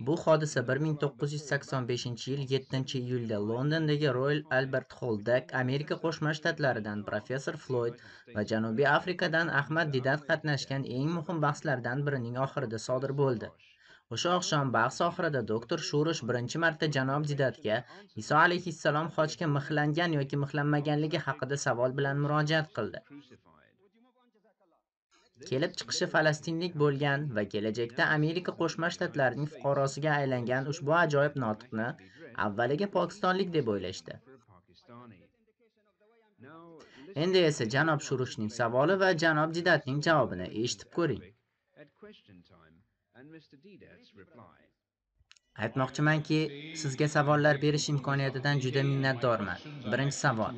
Bu hodisa 1985-yil 7-iyulda Londondagi Royal Albert Hall'da Amerika Qo'shma Shtatlaridan professor Floyd va Janubiy Afrikadan Ahmad Didat qatnashgan eng muhim bahslardan birining oxirida sodir bo'ldi. O'sha oqshom bahs oxirida doktor Shurush birinchi marta janob Didatga Iso alayhissalom xochga mixlangan yoki mixlanmaganligi haqida savol bilan murojaat qildi. Kelib chiqishi falastinlik bo'lgan va kelajakda Amerika Qo'shma Shtatlarining fuqarosiga aylangan ushbu ajoyib notiqni avvaliga pokistonlik deb o'ylashdi. Endi esa janob Shurushning savoli va janob Didatning javobini eshitib ko'ring. Aytmoqchimanki, sizga savollar berish imkoniyatidan juda minnatdorman. Birinchi savol: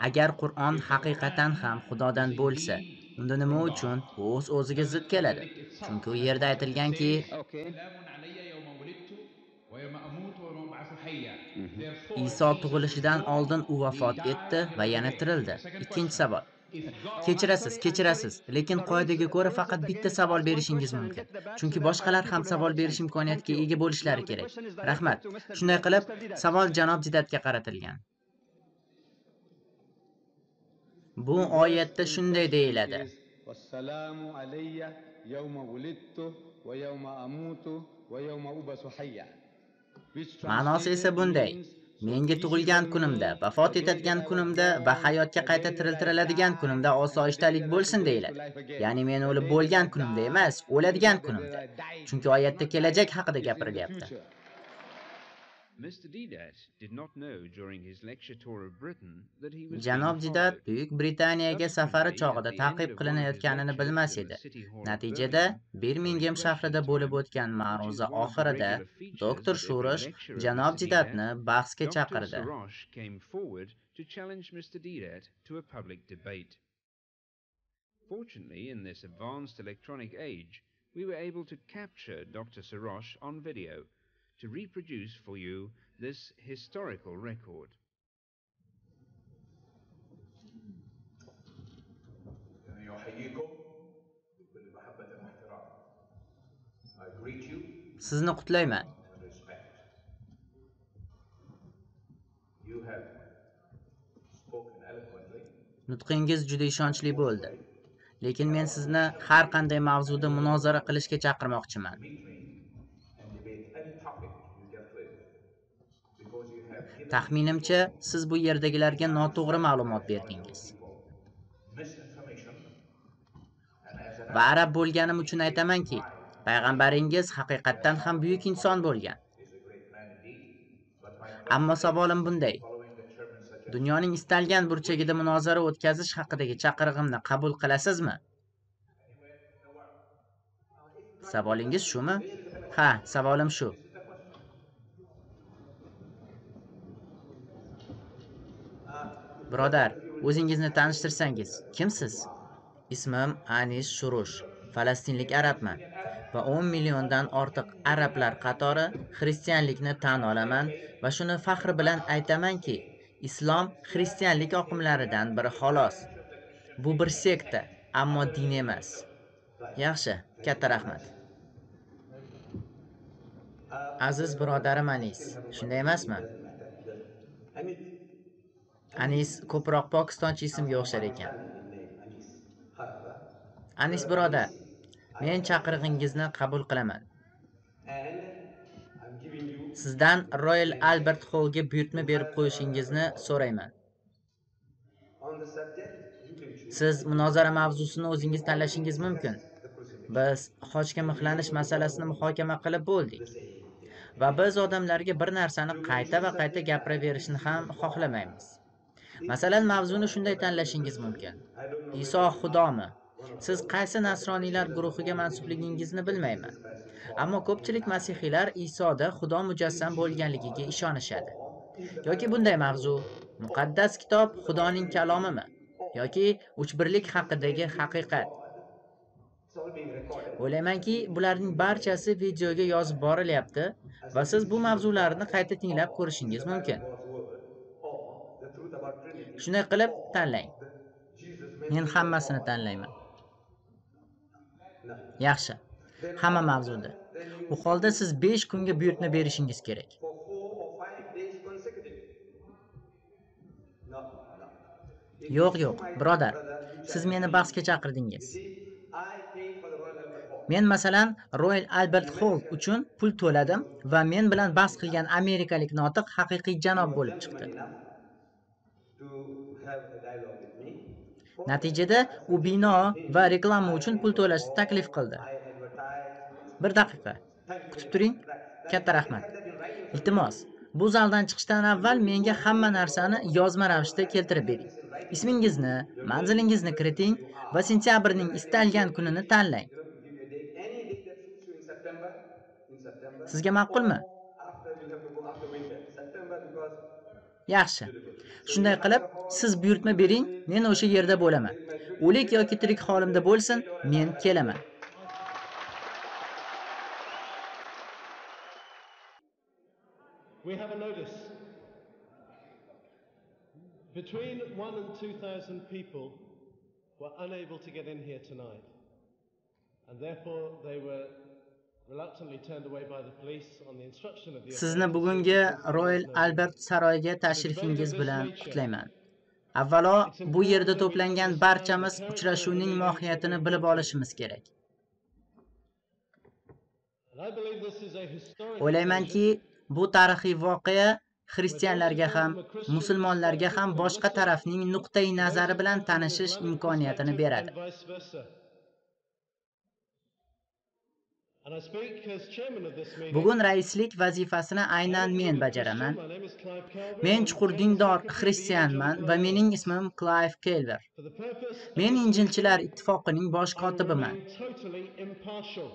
agar Qur'on haqiqatan ham Xudodan bo'lsa, unda nima uchun u o'z-o'ziga zid keladi? Chunki u yerda aytilganki, Iso tug'ilishidan oldin u vafot etdi va yana tirildi. Ikkinchi savol: kechirasiz, lekin qoidaga ko'ra faqat bitta savol berishingiz mumkin. Chunki boshqalar ham savol berish imkoniyatiga ega bo'lishlari kerak. Rahmat. Shunday qilib, savol janob Didatga qaratilgan. Bu oyatda shunday deyiladi: Vassalamu alayya yawma wulidtu va yawma amutu va yawma ubasu hayya. Ma'nosi esa bunday: menga tug'ilgan kunimda, vafot etadigan kunimda va hayotga qayta tiriltiriladigan kunimda osoyishtalik bo'lsin deyiladi. Ya'ni men o'lib bo'lgan kunimda emas, o'ladigan kunimda. Chunki oyatda kelajak haqida gapirilyapti. Janob Didat Buyuk Britaniyaga safari chog'ida ta'qib qilinayotganini bilmas edi. Natijada Birmingham shahrida bo'lib o'tgan ma'ruza oxirida doktor Shurush janob Didatni bahsga chaqirdi. Fortunately, in this advanced electronic age, we were able to capture Dr. Soros on video to reproduce for you this historical record. Sizni qutlayman. Nutqingiz juda ishonchli bo'ldi. Lekin men sizni har qanday mavzuda munozara qilishga chaqirmoqchiman. Taxminimcha, siz bu yerdagilarga noto'g'ri ma'lumot berdingiz. Va arab bo'lganim uchun aytamanki, payg'ambaringiz haqiqatdan ham buyuk inson bo'lgan. Ammo savolim bunday: dunyoning istalgan burchagida munozara o'tkazish haqidagi chaqirig'imni qabul qilasizmi? Savolingiz shumi? Ha, savolim shu. Birodar, o'zingizni tanishtirsangiz, kimsiz? Ismim Anis Shurush, falastinlik arabman va 10 milliondan ortiq arablar qatori xristianlikni tan olaman va shuni faxr bilan aytamanki, islom xristianlik oqimlaridan biri xolos. Bu bir sekta, ammo din emas. Yaxshi, katta rahmat. Aziz birodarim Anis, shunday emasmi? Anis ko'proq pokistoncha ismga o'xshar ekan. Anis birodar, men chaqirig'ingizni qabul qilaman. Sizdan Royal Albert Hall'ga buyurtma berib qo'yishingizni so'rayman. Siz munozara mavzusini o'zingiz tanlashingiz mumkin. Biz xochga mixlanish masalasini muhokama qilib bo'ldik. Va biz odamlarga bir narsani qayta va qayta gapiraverishni ham xohlamaymiz. Masalan, mavzuni shunday tanlashingiz mumkin: Iso Xudomi? Siz qaysi nasroniylar guruhiga mansubligingizni bilmayman. Ammo ko'pchilik masihiylar Isoda Xudo mujassam bo'lganligiga ishonishadi. Yoki bunday mavzu: muqaddas kitob Xudoning kalomimi? Yoki uchbirlik haqidagi haqiqat? O'ylaymanki, bularning barchasi videoga yozib borilyapti va siz bu mavzularni qayta tinglab ko'rishingiz mumkin. Shunday qilib tanlang. Men hammasini tanlayman. Yaxshi. Hamma mavzuda. U holda siz 5 kunga buyurtma berishingiz kerak. For 4 or 5 days consecutively. No. It Yo'q, is you, yo'q, my birodar. brother, who Siz shall meni pay. bahsga You chaqirdingiz. see, I paid for the Royal Albert Hall. Men masalan Royal Albert Hall uchun pul to'ladim va men bilan bahs qilgan amerikalik notiq haqiqiy He janob was bo'lib gentleman chiqdi. enough to have a dialogue with me. For Natijada that, u bino va reklama uchun I pul paid for to'lashni all, taklif qildi. I advertised. Bir daqiqa. Thank you very Kutib much. turing. Right. Katta Then rahmat. have that in writing from Iltimos, bu zaldan chiqishdan avval menga hamma narsani yozma ravishda keltirib bering. Ismingizni, manzilingizni kiriting va sentyabrning istalgan kunini tanlang. you know, give you a date, any date that suits you in September, Sizga ma'qulmi? or after we'll have to go after winter. September because Yaxshi. Shunday qilib, siz buyurtma bering, men o'sha yerda bo'laman. O'lik yoki tirik holimda bo'lsin, men kelaman. We have a notice. Between 1 and 2,000 people were unable to get in here tonight, and therefore they were reluctantly turned away by the police on the instruction of the Sizni bugungi Royal Albert saroyiga tashrifingiz bilan qutlayman. Avvalo, bu yerda to'plangan barchamiz uchrashuvning mohiyatini bilib olishimiz kerak. And I believe this is a historic O'ylaymanki, bu tarixiy voqea xristianlarga ham, musulmonlarga ham boshqa tarafning nuqtai nazari bilan tanishish imkoniyatini beradi. and vice versa. And I speak as chairman of this meeting. Bugun raislik vazifasini aynan men bajaraman. My name is Clive Calvert. Men chuqur dindor xristianman va mening ismim Clive Calvert. For the purpose of Men Injilchilar ittifoqining bosh kotibiman. being totally impartial.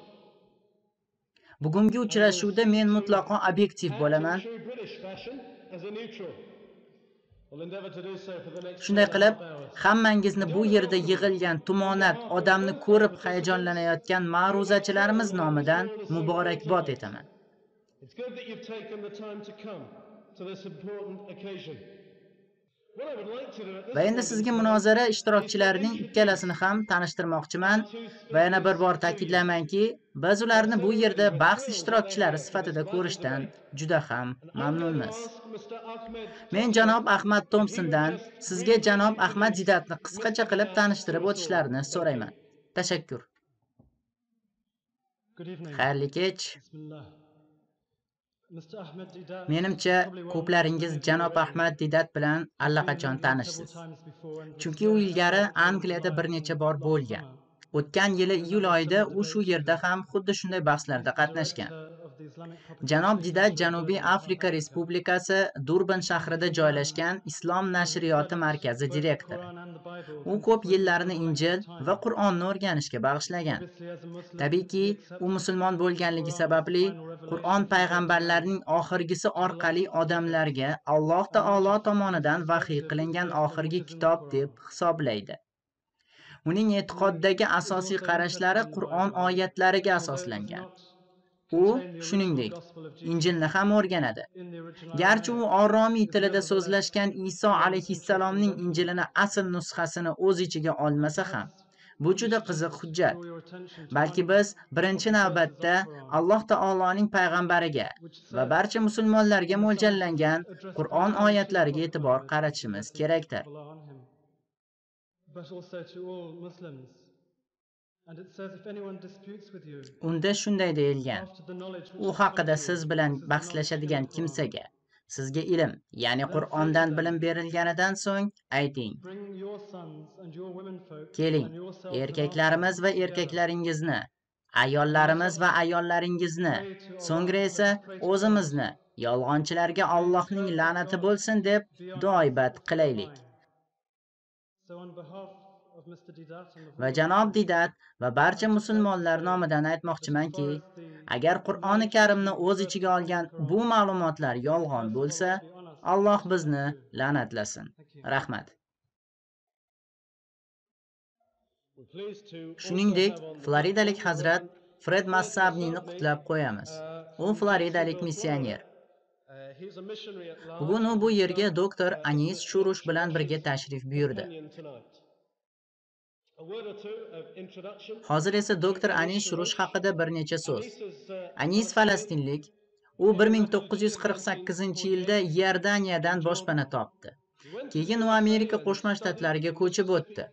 Bugungi uchrashuvda men mutlaqo obyektiv bo'laman. True British fashion as a neutral. We'll endeavor to do so for the next Shunday 2.5 qilib, hours. hammangizni bu yerda yig'ilgan tumonat odamni ko'rib hayajonlanayotgan ma'ruzachilarimiz nomidan muborakbod etaman. It's good that you've taken the time to come to this important occasion. What I would like to do at this Va endi sizga munozara ishtirokchilarining ikkalasini ham tanishtirmoqchiman va yana bir bor ta'kidlaymanki, biz ularni bu yerda bahs ishtirokchilari sifatida ko'rishdan juda ham mamnunmiz. Mr. Ahmed Men janob Ahmad Thompsondan sizga janob Ahmad Didatni qisqacha qilib tanishtirib o'tishlarini so'rayman. Tashakkur. Good evening. Xayrli kech. Bismillah. Mr. Ahmed Didat. Menimcha, ko'plaringiz janob Ahmad Didat bilan allaqachon tanishsiz. Chunki u ilgari Angliyada bir necha bor bo'lgan. O'tgan yili iyul oyida u shu yerda ham xuddi shunday bahslarda qatnashgan. Janob Didat Janubiy Afrika Respublikasi Durban shahrida joylashgan Islom nashriyoti markazi direktori. U ko'p yillarni Injil va Qur'onni o'rganishga bag'ishlagan. Tabiiyki, u musulmon bo'lganligi sababli Qur'on payg'ambarlarning oxirgisi orqali odamlarga Alloh taolo tomonidan vahiy qilingan oxirgi kitob deb hisoblaydi. Uning e'tiqoddagi asosiy qarashlari Qur'on oyatlariga asoslangan. U, shuningdek, Injilni ham o'rganadi. Garchi u oromiy tilida so'zlashgan Iso alayhissalomning Injilini asl nusxasini o'z ichiga olmasa ham, bu juda qiziq hujjat. Balki biz birinchi navbatda Alloh taoloning payg'ambariga va barcha musulmonlarga mo'ljallangan Qur'on oyatlariga e'tibor qaratishimiz kerakdir. But also to all Muslims. And it says if anyone disputes with you Unda shunday deyilgan: after the knowledge u haqida siz bilan bahslashadigan kimsaga sizga ilm, ya'ni Qur'ondan bilim berilganidan so'ng ayting: bring your sons and your women folk keling, and yourselves erkaklarimiz va erkaklaringizni, ayollarimiz va ayollaringizni, so'ngra esa o'zimizni yolg'onchilarga Allohning la'nati bo'lsin deb duoibat qilaylik. So on behalf of Mr. Didat and of Va janob Didat va barcha musulmonlar nomidan aytmoqchimanki, agar Qur'oni Karimni o'z ichiga olgan bu ma'lumotlar yolg'on bo'lsa, Alloh bizni la'natlasin. Rahmat. we're pleased to Shuningdek, floridalik hazrat Fred Massabnini qutlab qo'yamiz. U floridalik missioner. he's a missionary at large Bugun u bu yerga doktor Anis Shurush bilan birga tashrif buyurdi. tonight. Hozir esa doktor Anis Shrush haqida bir necha so'z. Anis falastinlik. U 1948-yilda Iordaniyadan boshpana topdi. Keyin u Amerika Qo'shma Shtatlariga ko'chib o'tdi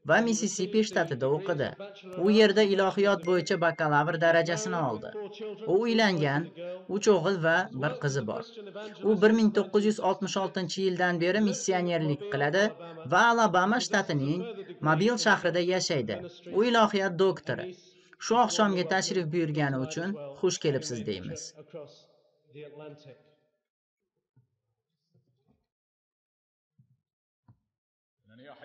va Missisipi shtatida o'qidi. U yerda ilohiyot bo'yicha bakalavr darajasini oldi. U uylangan, 3 o'g'il va bir qizi bor. U 1966-yildan beri missionerlik qiladi va Alabama shtatining Mobil shahrida yashaydi. U ilohiyot doktori. Shu oqshomga tashrif buyurgani uchun xush kelibsiz deymiz.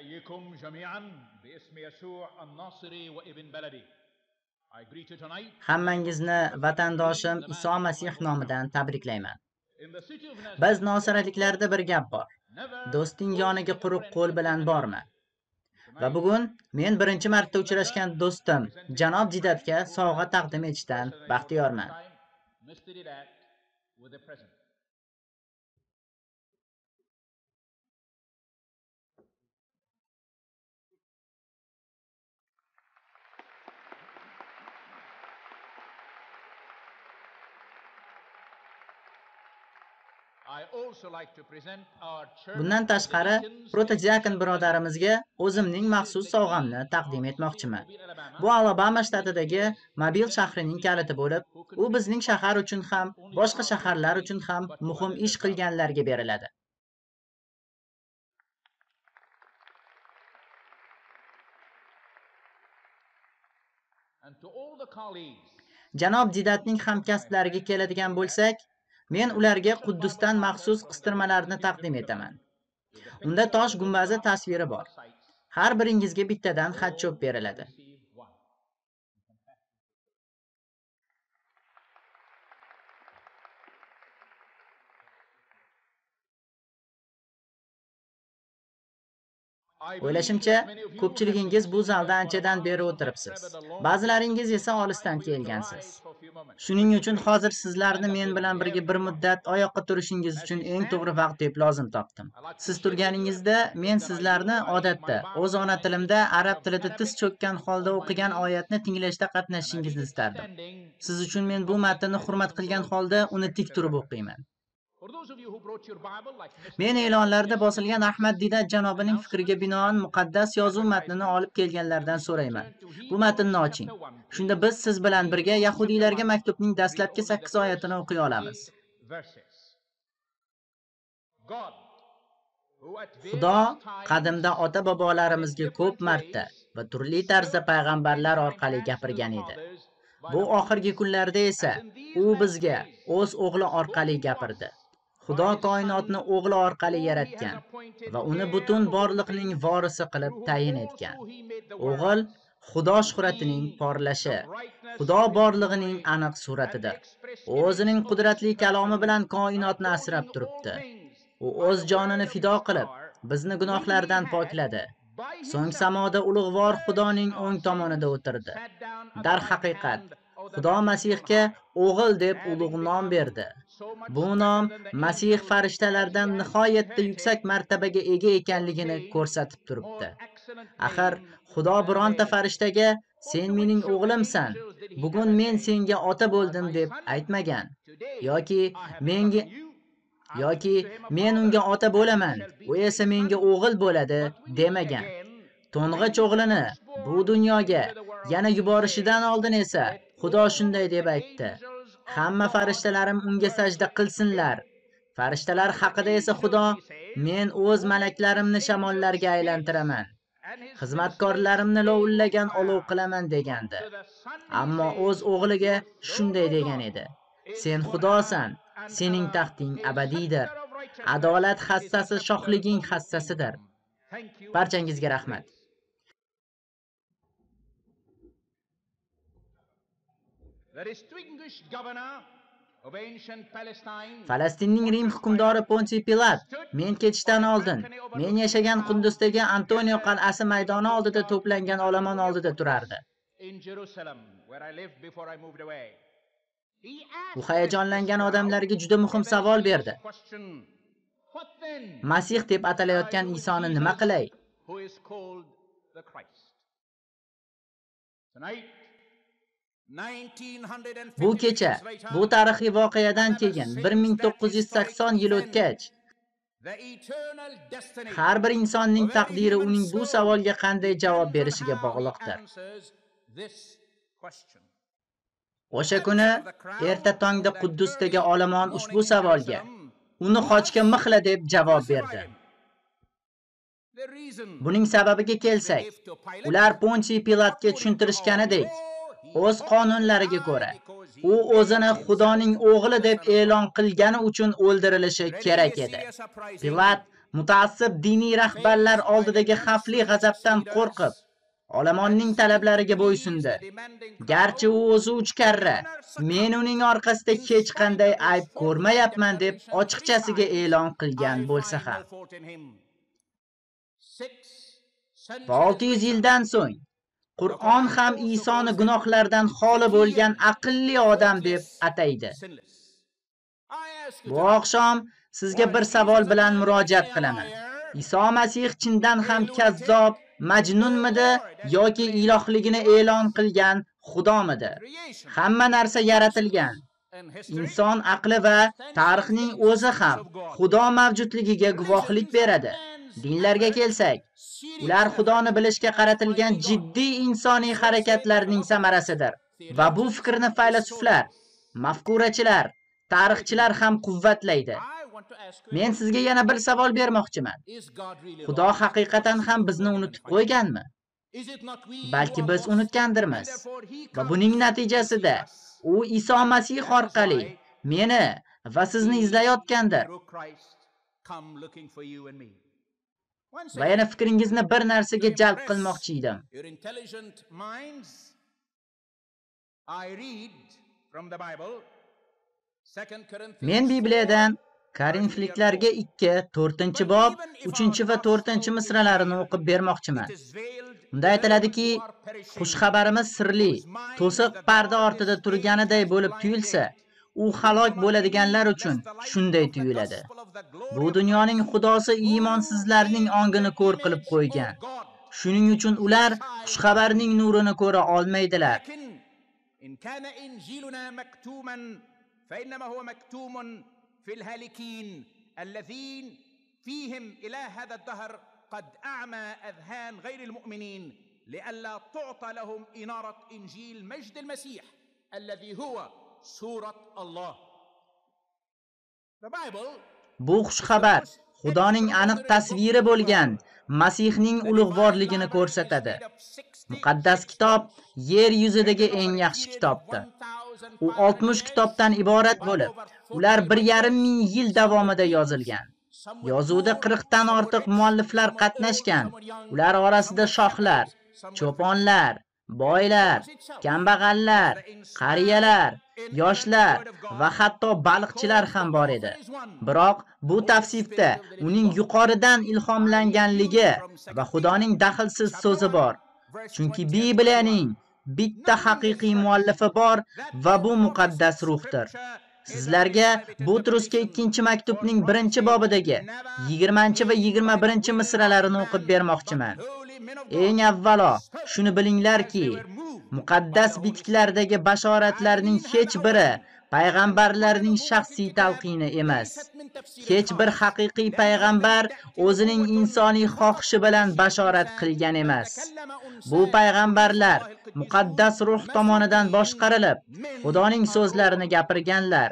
أحييكم جميعا باسم يسوع الناصري وابن بلدي. I greet you tonight. Hammangizni vatandoshim Iso Masih nomidan tabriklayman. Biz nosiraliklarda bir gap bor. Do'sting yoniga quruq qo'l bilan borma. Va bugun men birinchi marta uchrashgan do'stim janob Didatga sovg'a taqdim etishdan baxtiyorman. Bundan tashqari, protodiakon birodarimizga o'zimning maxsus sovg'amni taqdim etmoqchiman. Bu Alabama shtatidagi Mobil shahrining kaliti bo'lib, u bizning shahar uchun ham, boshqa shaharlar uchun ham muhim ish qilganlarga beriladi. Janob Didatning hamkasblariga keladigan bo'lsak, men ularga Quddusdan maxsus qistirmalarni taqdim etaman. Unda tosh gumbazi tasviri bor. Har biringizga bittadan xatcho'p beriladi. O'ylashimcha, ko'pchiligingiz bu zalda anchadan beri o'tiribsiz. Ba'zilaringiz esa olisdan kelgansiz. Shuning uchun hozir sizlarni men bilan birga bir muddat oyoqqa turishingiz uchun eng to'g'ri vaqt deb lozim topdim. Siz turganingizda men sizlarni odatda o'z ona tilimda arab tilida tiz cho'kkan holda o'qigan oyatni tinglashda qatnashishingizni istardim. Siz uchun men bu matnni hurmat qilgan holda uni tik turib o'qiyman. Men e'lonlarda bosilgan Ahmad Didat janobining fikriga binoan muqaddas yozuv matnini olib kelganlardan so'rayman. Bu matnni oching. Shunda biz siz bilan birga yahudiylarga maktubning dastlabki 8 oyatini o'qiy olamiz. Xudo qadimda ota-bobolarimizga ko'p marta va turli tarzda payg'ambarlar orqali gapirgan edi. Bu oxirgi kunlarda esa u bizga o'z o'g'li orqali gapirdi. Xudo koinotni o'g'li orqali yaratgan va uni butun borliqning vorisi qilib tayin etgan. O'g'il Xudo shuhratining porlashi, Xudo borlig'ining aniq suratidir. U o'zining qudratli kalomi bilan koinotni asrab turibdi. U o'z jonini fido qilib, bizni gunohlardan pokladi. So'ng samoda ulug'vor Xudoning o'ng tomonida o'tirdi. Dar haqiqat, Xudo Masihga o'g'il deb ulug' nom berdi. Bu nom Masih farishtalardan nihoyatda yuksak martabaga ega ekanligini ko'rsatib turibdi. Axir Xudo bironta farishtaga sen mening o'g'limsan, bugun men senga ota bo'ldim deb aytmagan yoki men unga ota bo'laman, u esa menga o'g'il bo'ladi demagan. To'ng'ich o'g'lini bu dunyoga yana yuborishidan oldin esa Xudo shunday deb aytdi: hamma farishtalarim unga sajda qilsinlar. Farishtalar haqida esa Xudo: men o'z malaklarimni shamollarga aylantiraman, xizmatkorlarimni lovullagan olov qilaman degandi. Ammo o'z o'g'liga shunday degan edi: sen Xudosan, sening taxting abadiydir. Adolat hassasi shohliging hassasidir. Barchangizga rahmat. Falastinning Rim hukmdori Pontiy Pilat men ketishdan oldin men yashagan Quddusdagi Antonio qal'asi maydoni oldida to'plangan olomon oldida turardi. U hayajonlangan odamlarga juda muhim savol berdi. Masih deb atalayotgan Isoni nima qilay? Tonight, 1950 Bu kecha, years later, bu tarixiy voqeadan keyin 1980 yil o'tgach, the eternal destiny har bir insonning of every taqdiri human uning bu soul savolga qanday javob depends on berishiga how he bog'liqdir. answers this question. O'sha kuni erta tongda Quddusdagi olomon ushbu savolga uni xochga mixla deb javob berdi. The reason Buning sababiga kelsak, ular Pontiy Pilatga tushuntirishganidek, o'z qonunlariga ko'ra, u o'zini Xudoning o'g'li deb e'lon qilgani uchun o'ldirilishi kerak edi. Pilat mutaassib diniy rahbarlar oldidagi xavfli g'azabdan qo'rqib, olomonning talablariga bo'ysundi. Garchi u o'zi 3 karra, men uning orqasida hech qanday ayb ko'rmayapman deb ochiqchasiga e'lon qilgan bo'lsa ham. Va 600 yildan so'ng Qur'on ham Isoni gunohlardan xoli bo'lgan aqlli odam deb ataydi. Bu oqshom sizga bir savol bilan murojaat qilaman. Iso Masih chindan ham kazzob, majnunmidi yoki ilohligini e'lon qilgan xudomidi? Hamma narsa yaratilgan. Inson aqli va tarixning o'zi ham Xudo mavjudligiga guvohlik beradi. Dinlarga kelsak, ular Xudoni bilishga qaratilgan jiddiy insoniy harakatlarning samarasidir. Va bu fikrni faylasuflar, mafkurachilar, tarixchilar ham quvvatlaydi. Men sizga yana bir savol bermoqchiman. Xudo haqiqatan ham bizni unutib qo'yganmi? Balki biz unutgandirmiz. Va buning natijasida u Iso Masih orqali meni va sizni izlayotgandir. Va yana fikringizni bir narsaga jalb qilmoqchi edim. Men Bibliyadan Korinfliklarga 2, 4-bob, 3 va 4-misralarini o'qib bermoqchiman. Unda aytiladiki, xushxabarimiz sirli, to'siq parda ortida turganiday bo'lib tuyulsa, u halok bo'ladiganlar uchun shunday tuyuladi. Bu dunyoning xudosi iymonsizlarning ongini ko'r qilib qo'ygan. Shuning uchun ular xushxabarning nurini ko'ra olmaydilar. في الهالكين الذين فيهم إله هذا الدهر قد أعمى أذهان غير المؤمنين لئلا تعطى لهم إنارة إنجيل مجد المسيح الذي هو صورة الله. Bu xushxabar Xudoning aniq tasviri bo'lgan Masihning ulug'vorligini ko'rsatadi. Muqaddas kitob yer yuzidagi eng yaxshi kitobdir. U 60 kitobdan iborat bo'lib, ular 1,5 ming yil davomida yozilgan. Yozuvda 40 dan ortiq mualliflar qatnashgan. Ular orasida shohlar, cho'ponlar, boylar, kambag'allar, qariyalar, yoshlar va hatto baliqchilar ham bor edi. Biroq bu tavsifda uning yuqoridan ilhomlanganligi va Xudoning daxlsiz so'zi bor. Chunki Bibliyaning bitta haqiqiy muallifi bor va bu muqaddas ruhdir. Sizlarga Butrusga 2-maktubning 1-bobidagi 20 va 21 misralarini o'qib bermoqchiman. Eng avvalo shuni bilinglarki, muqaddas bitiklardagi bashoratlarning hech biri payg'ambarlarning shaxsiy talqini emas. Hech bir haqiqiy payg'ambar o'zining insoniy xohishi bilan bashorat qilgan emas. Bu payg'ambarlar muqaddas ruh tomonidan boshqarilib, Xudoning so'zlarini gapirganlar.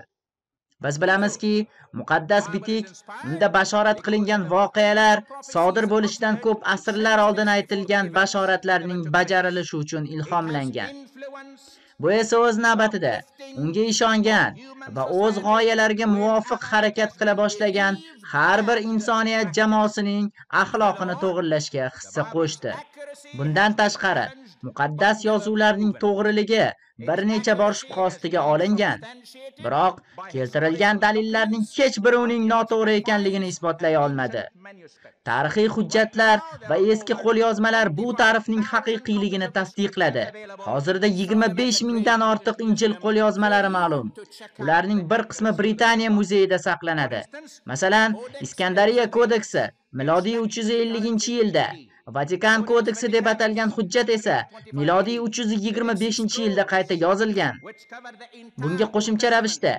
Biz bilamizki, muqaddas bitik unda bashorat qilingan voqealar sodir bo'lishidan ko'p asrlar oldin aytilgan bashoratlarning bajarilishi uchun ilhomlangan. Bu esa o'z navbatida unga ishongan va o'z g'oyalariga muvofiq harakat qila boshlagan har bir insoniyat jamoasining axloqini to'g'rilashga hissa qo'shdi. Bundan tashqari, muqaddas yozuvlarning to'g'riligi bir necha bor shubha ostiga olingan. Biroq keltirilgan dalillarning hech biri uning noto'g'ri ekanligini isbotlay olmadi. Tarixiy hujjatlar va eski qo'lyozmalar bu ta'rifning haqiqiyligini tasdiqladi. Hozirda 25 mingdan ortiq Injil qo'lyozmalari ma'lum. Ularning bir qismi Britaniya muzeyida saqlanadi. Masalan, Iskandariya kodeksi milodiy 350-yilda Vatikan kodeksi deb atalgan hujjat esa milodiy 325-yilda qayta yozilgan. Bunga qo'shimcha ravishda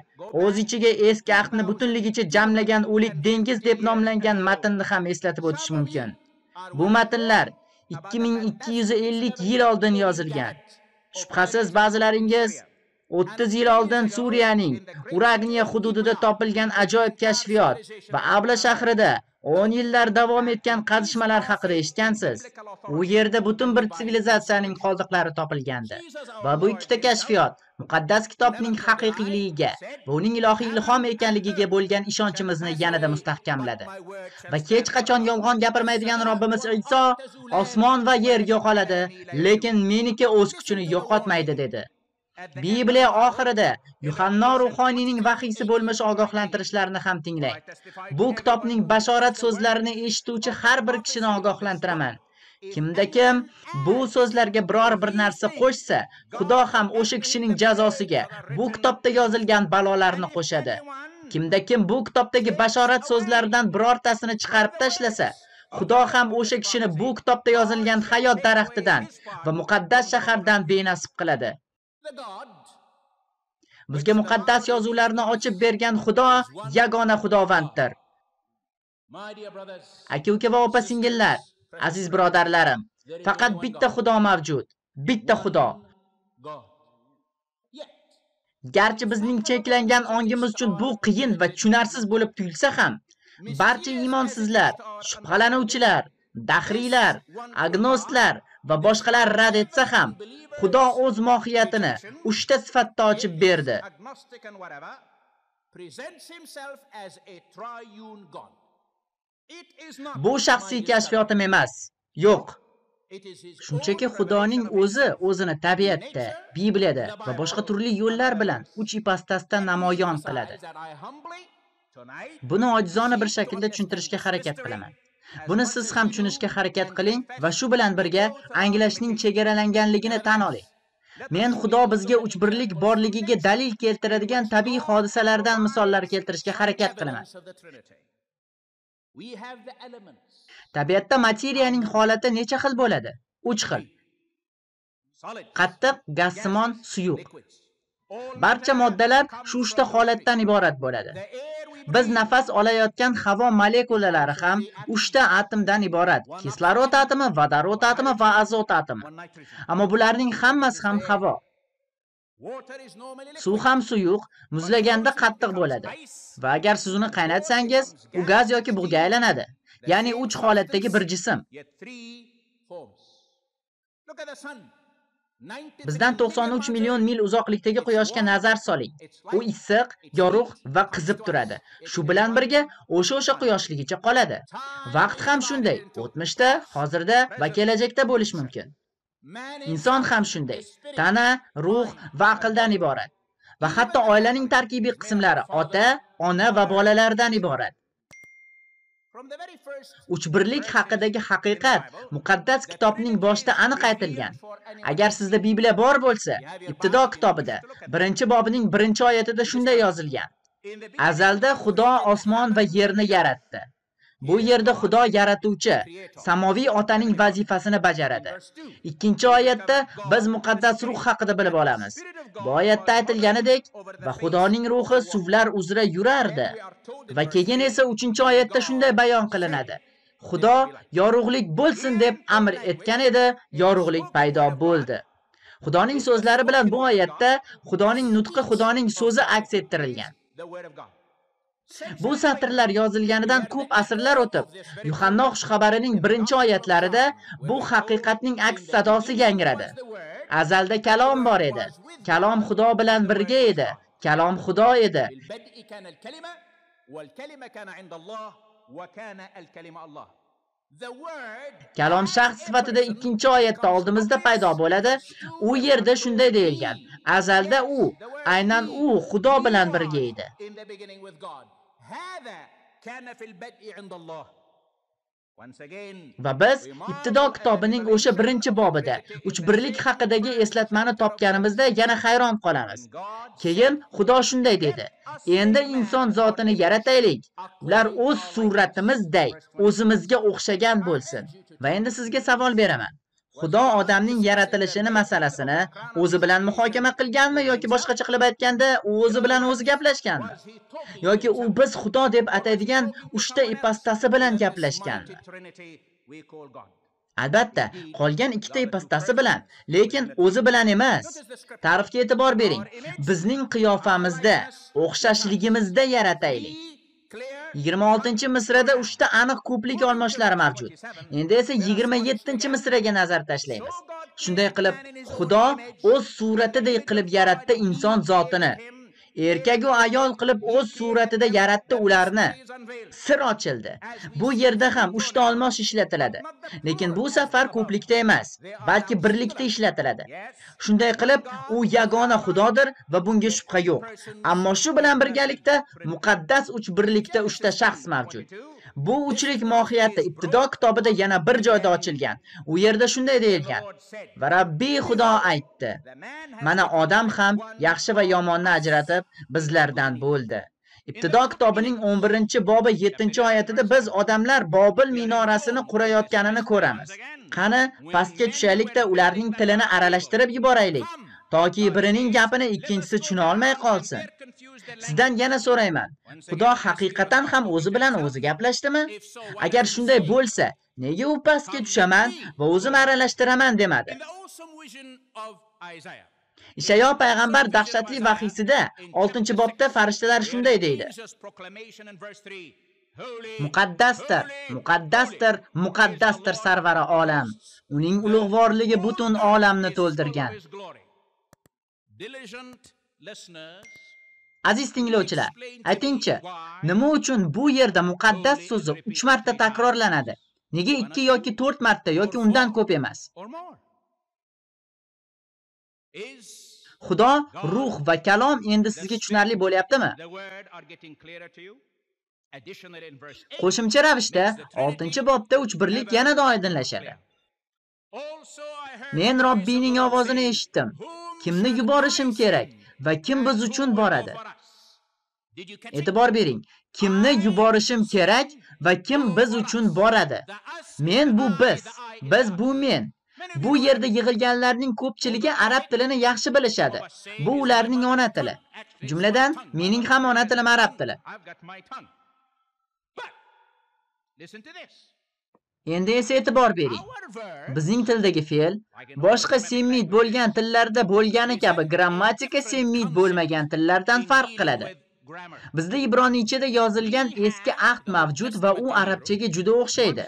o'z ichiga eski ahdni butunligicha jamlagan o'lik dengiz deb nomlangan matnni ham eslatib o'tish mumkin. Bu matnlar 2250 yil oldin yozilgan. Shubhasiz ba'zilaringiz 30 yil oldin Suriyaning Uragniya hududida topilgan ajoyib kashfiyot va Abla shahrida 10 yillar davom etgan qazishmalar haqida eshitgansiz. U yerda butun bir sivilizatsiyaning qoldiqlari topilgandi. Va bu ikkita kashfiyot muqaddas kitobning haqiqiyligiga va uning ilohiy ilhom ekanligiga bo'lgan ishonchimizni yanada mustahkamladi. Va hech qachon yolg'on gapirmaydigan Robbimiz Iso osmon va yer yo'qoladi, lekin meniki o'z kuchini yo'qotmaydi dedi. Bibliya oxirida Yuhanno ruhoniyning vahiysi bo'lmish ogohlantirishlarini ham tinglang. Bu kitobning bashorat so'zlarini eshituvchi har bir kishini ogohlantiraman. Kimda kim bu so'zlarga biror bir narsa qo'shsa, Xudo ham o'sha kishining jazosiga bu kitobda yozilgan balolarni qo'shadi. Kimda kim bu kitobdagi bashorat so'zlaridan birortasini chiqarib tashlasa, Xudo ham o'sha kishini bu kitobda yozilgan hayot daraxtidan va muqaddas shahardan benasib qiladi. Bizga muqaddas yozuvlarni ochib bergan Xudo yagona Xudovanddir. Aka-uka va opa-singillar, aziz birodarlarim, faqat bitta Xudo mavjud, bitta Xudo. Garchi bizning cheklangan ongimiz uchun bu qiyin va tushunarsiz bo'lib tuyulsa ham, barcha iymonsizlar, shubhalanuvchilar, dahriylar, agnostlar va boshqalar rad etsa ham, Xudo o'z mohiyatini 3 ta sifatda ochib berdi. Bu shaxsiy kashfiyotim emas. Yo'q. Shunchaki Xudoning o'zi o'zini tabiatda, Bibliyada va boshqa turli yo'llar bilan 3 ipastasda namoyon qiladi. Buni ojizona bir shaklda tushuntirishga harakat qilaman. Buni siz ham tushunishga harakat qiling va shu bilan birga anglashning chegaralanganligini tan oling. Men Xudo bizga uchbirlik borligiga dalil keltiradigan tabiiy hodisalardan misollar keltirishga harakat qilaman. Tabiatda materiyaning holati necha xil bo'ladi? 3 xil. Qattiq, gazsimon, suyuq. Barcha moddalar shu 3 ta holatdan iborat bo'ladi. Biz nafas olayotgan havo molekulalari ham 3 ta atomdan iborat. Kislorod atomi, vodorod atomi va azot atomi. Ammo bularning hammasi ham havo. Suv ham suyuq, muzlaganda qattiq bo'ladi. Va agar siz uni qaynatsangiz, u gaz yoki bug'ga aylanadi. Ya'ni 3 holatdagi bir jism. Bizdan 93 million mil uzoqlikdagi quyoshga nazar soling. U issiq, yorug' va qizib turadi. Shu bilan birga o'sha quyoshligicha qoladi. Vaqt ham shunday, o'tmishda, hozirda va kelajakda bo'lish mumkin. Inson ham shunday. Tana, ruh va aqldan iborat. Va hatto oilaning tarkibiy qismlari ota, ona va bolalardan iborat. Uchbirlik haqidagi haqiqat muqaddas kitobning boshida aniq aytilgan. Agar sizda Bibliya bor bo'lsa, ibtido kitobida 1-bobining 1-oyatida shunday yozilgan. Azalda Xudo osmon va yerni yaratdi. Bu yerda Xudo yaratuvchi, samoviy otaning vazifasini bajaradi. 2-oyatda biz muqaddas ruh haqida bilib olamiz. Bu oyatda aytilganidek, va Xudoning ruhi suvlar uzra yurardi. Va keyin esa 3-oyatda shunday bayon qilinadi. Xudo yorug'lik bo'lsin deb amr etgan edi, yorug'lik paydo bo'ldi. Xudoning so'zlari bilan bu oyatda Xudoning nutqi, Xudoning so'zi aks ettirilgan. Bu satrlar yozilganidan ko'p asrlar o'tib, Yuhanno xushxabarining 1-oyatlarida bu haqiqatning aks sadosi yangradi. Azalda kalom bor edi. Kalom Xudo bilan birga edi. Kalom Xudo edi. Kalom shaxs sifatida 2-oyatda oldimizda paydo bo'ladi. U yerda shunday deyilgan. Azalda u, aynan u Xudo bilan birga edi. Va biz ibtido kitobining o'sha 1-bobida uchbirlik haqidagi eslatmani topganimizda yana hayron qolamiz. Keyin Xudo shunday dedi: "Endi inson zotini yarataylik. Ular o'z suratimizday, o'zimizga o'xshagan bo'lsin." Va endi sizga savol beraman. Xudo odamning yaratilishini masalasini o'zi bilan muhokama qilganmi yoki boshqacha qilib aytganda, o'zi bilan o'zi gaplashganmi? Yoki u biz Xudo deb ataydigan uchta ipostasi bilan gaplashganmi? Albatta, qolgan ikkita ipostasi bilan, lekin o'zi bilan emas. Tarixga e'tibor bering. Bizning qiyofamizda, o'xshashligimizda yarataylik. 26-misrada 3 ta aniq ko'plik olmoshlari mavjud. Endi esa 27-misraga nazar tashlaymiz. Shunday qilib, Xudo o'z suratidek qilib yaratdi inson zotini. Erkak va ayol qilib o'z suratida yaratdi ularni. Sir ochildi. Bu yerda ham 3 ta olmos ishlatiladi. Lekin bu safar ko'plikda emas, balki birlikda ishlatiladi. Shunday qilib, u yagona Xudodir va bunga shubha yo'q. Ammo shu bilan birgalikda muqaddas uch birlikda 3 ta shaxs mavjud. Bu uchlik mohiyati ibtido kitobida yana bir joyda ochilgan. U yerda shunday deyilgan: "Va Rabbiy Xudo aytdi: Mana odam ham yaxshi va yomonni ajratib bizlardan bo'ldi." Ibtido kitobining 11-bobi 7-oyatida biz odamlar Bobil minorasini qurayotganini ko'ramiz. Qani, pastga tushaylik-da ularning tilini aralashtirib yuboraylik, toki birining gapini ikkinchisi tushuna olmay qolsin. Sizdan yana so'rayman, Xudo haqiqatan ham o'zi bilan o'zi gaplashdimi? Agar shunday bo'lsa, nega u pastga tushaman va o'zim aralashtiraman demadi? Ishayo payg'ambar dahshatli vahiysida 6-bobda farishtalar shunday deydi: Muqaddasdir, muqaddasdir, muqaddasdir sarvari olam. Uning ulug'vorligi butun olamni to'ldirgan. Aziz tinglovchilar, aytingchi, nima uchun bu yerda muqaddas so'zi 3 marta takrorlanadi? Nega 2 yoki 4 marta yoki undan ko'p emas? Xudo, ruh va kalom endi sizga tushunarli bo'lyaptimi? Qo'shimcha ravishda 6-bobda 3 birlik yanada oydinlashadi. Men Robbiyning ovozini eshitdim. Kimni yuborishim kerak va kim biz uchun boradi? E'tibor bering. Kimni yuborishim kerak va kim biz uchun boradi? Men bu biz bu men. Bu yerda yig'ilganlarning ko'pchiligi arab tilini yaxshi bilishadi. Bu ularning ona tili. Jumladan, mening ham ona tilim arab tili. Endi esa e'tibor bering. Bizning tildagi fe'l boshqa semit bo'lgan tillarda bo'lgani kabi grammatika semit bo'lmagan tillardan farq qiladi. Bizda ibroniychada yozilgan eski ahd mavjud va u arabchaga juda o'xshaydi.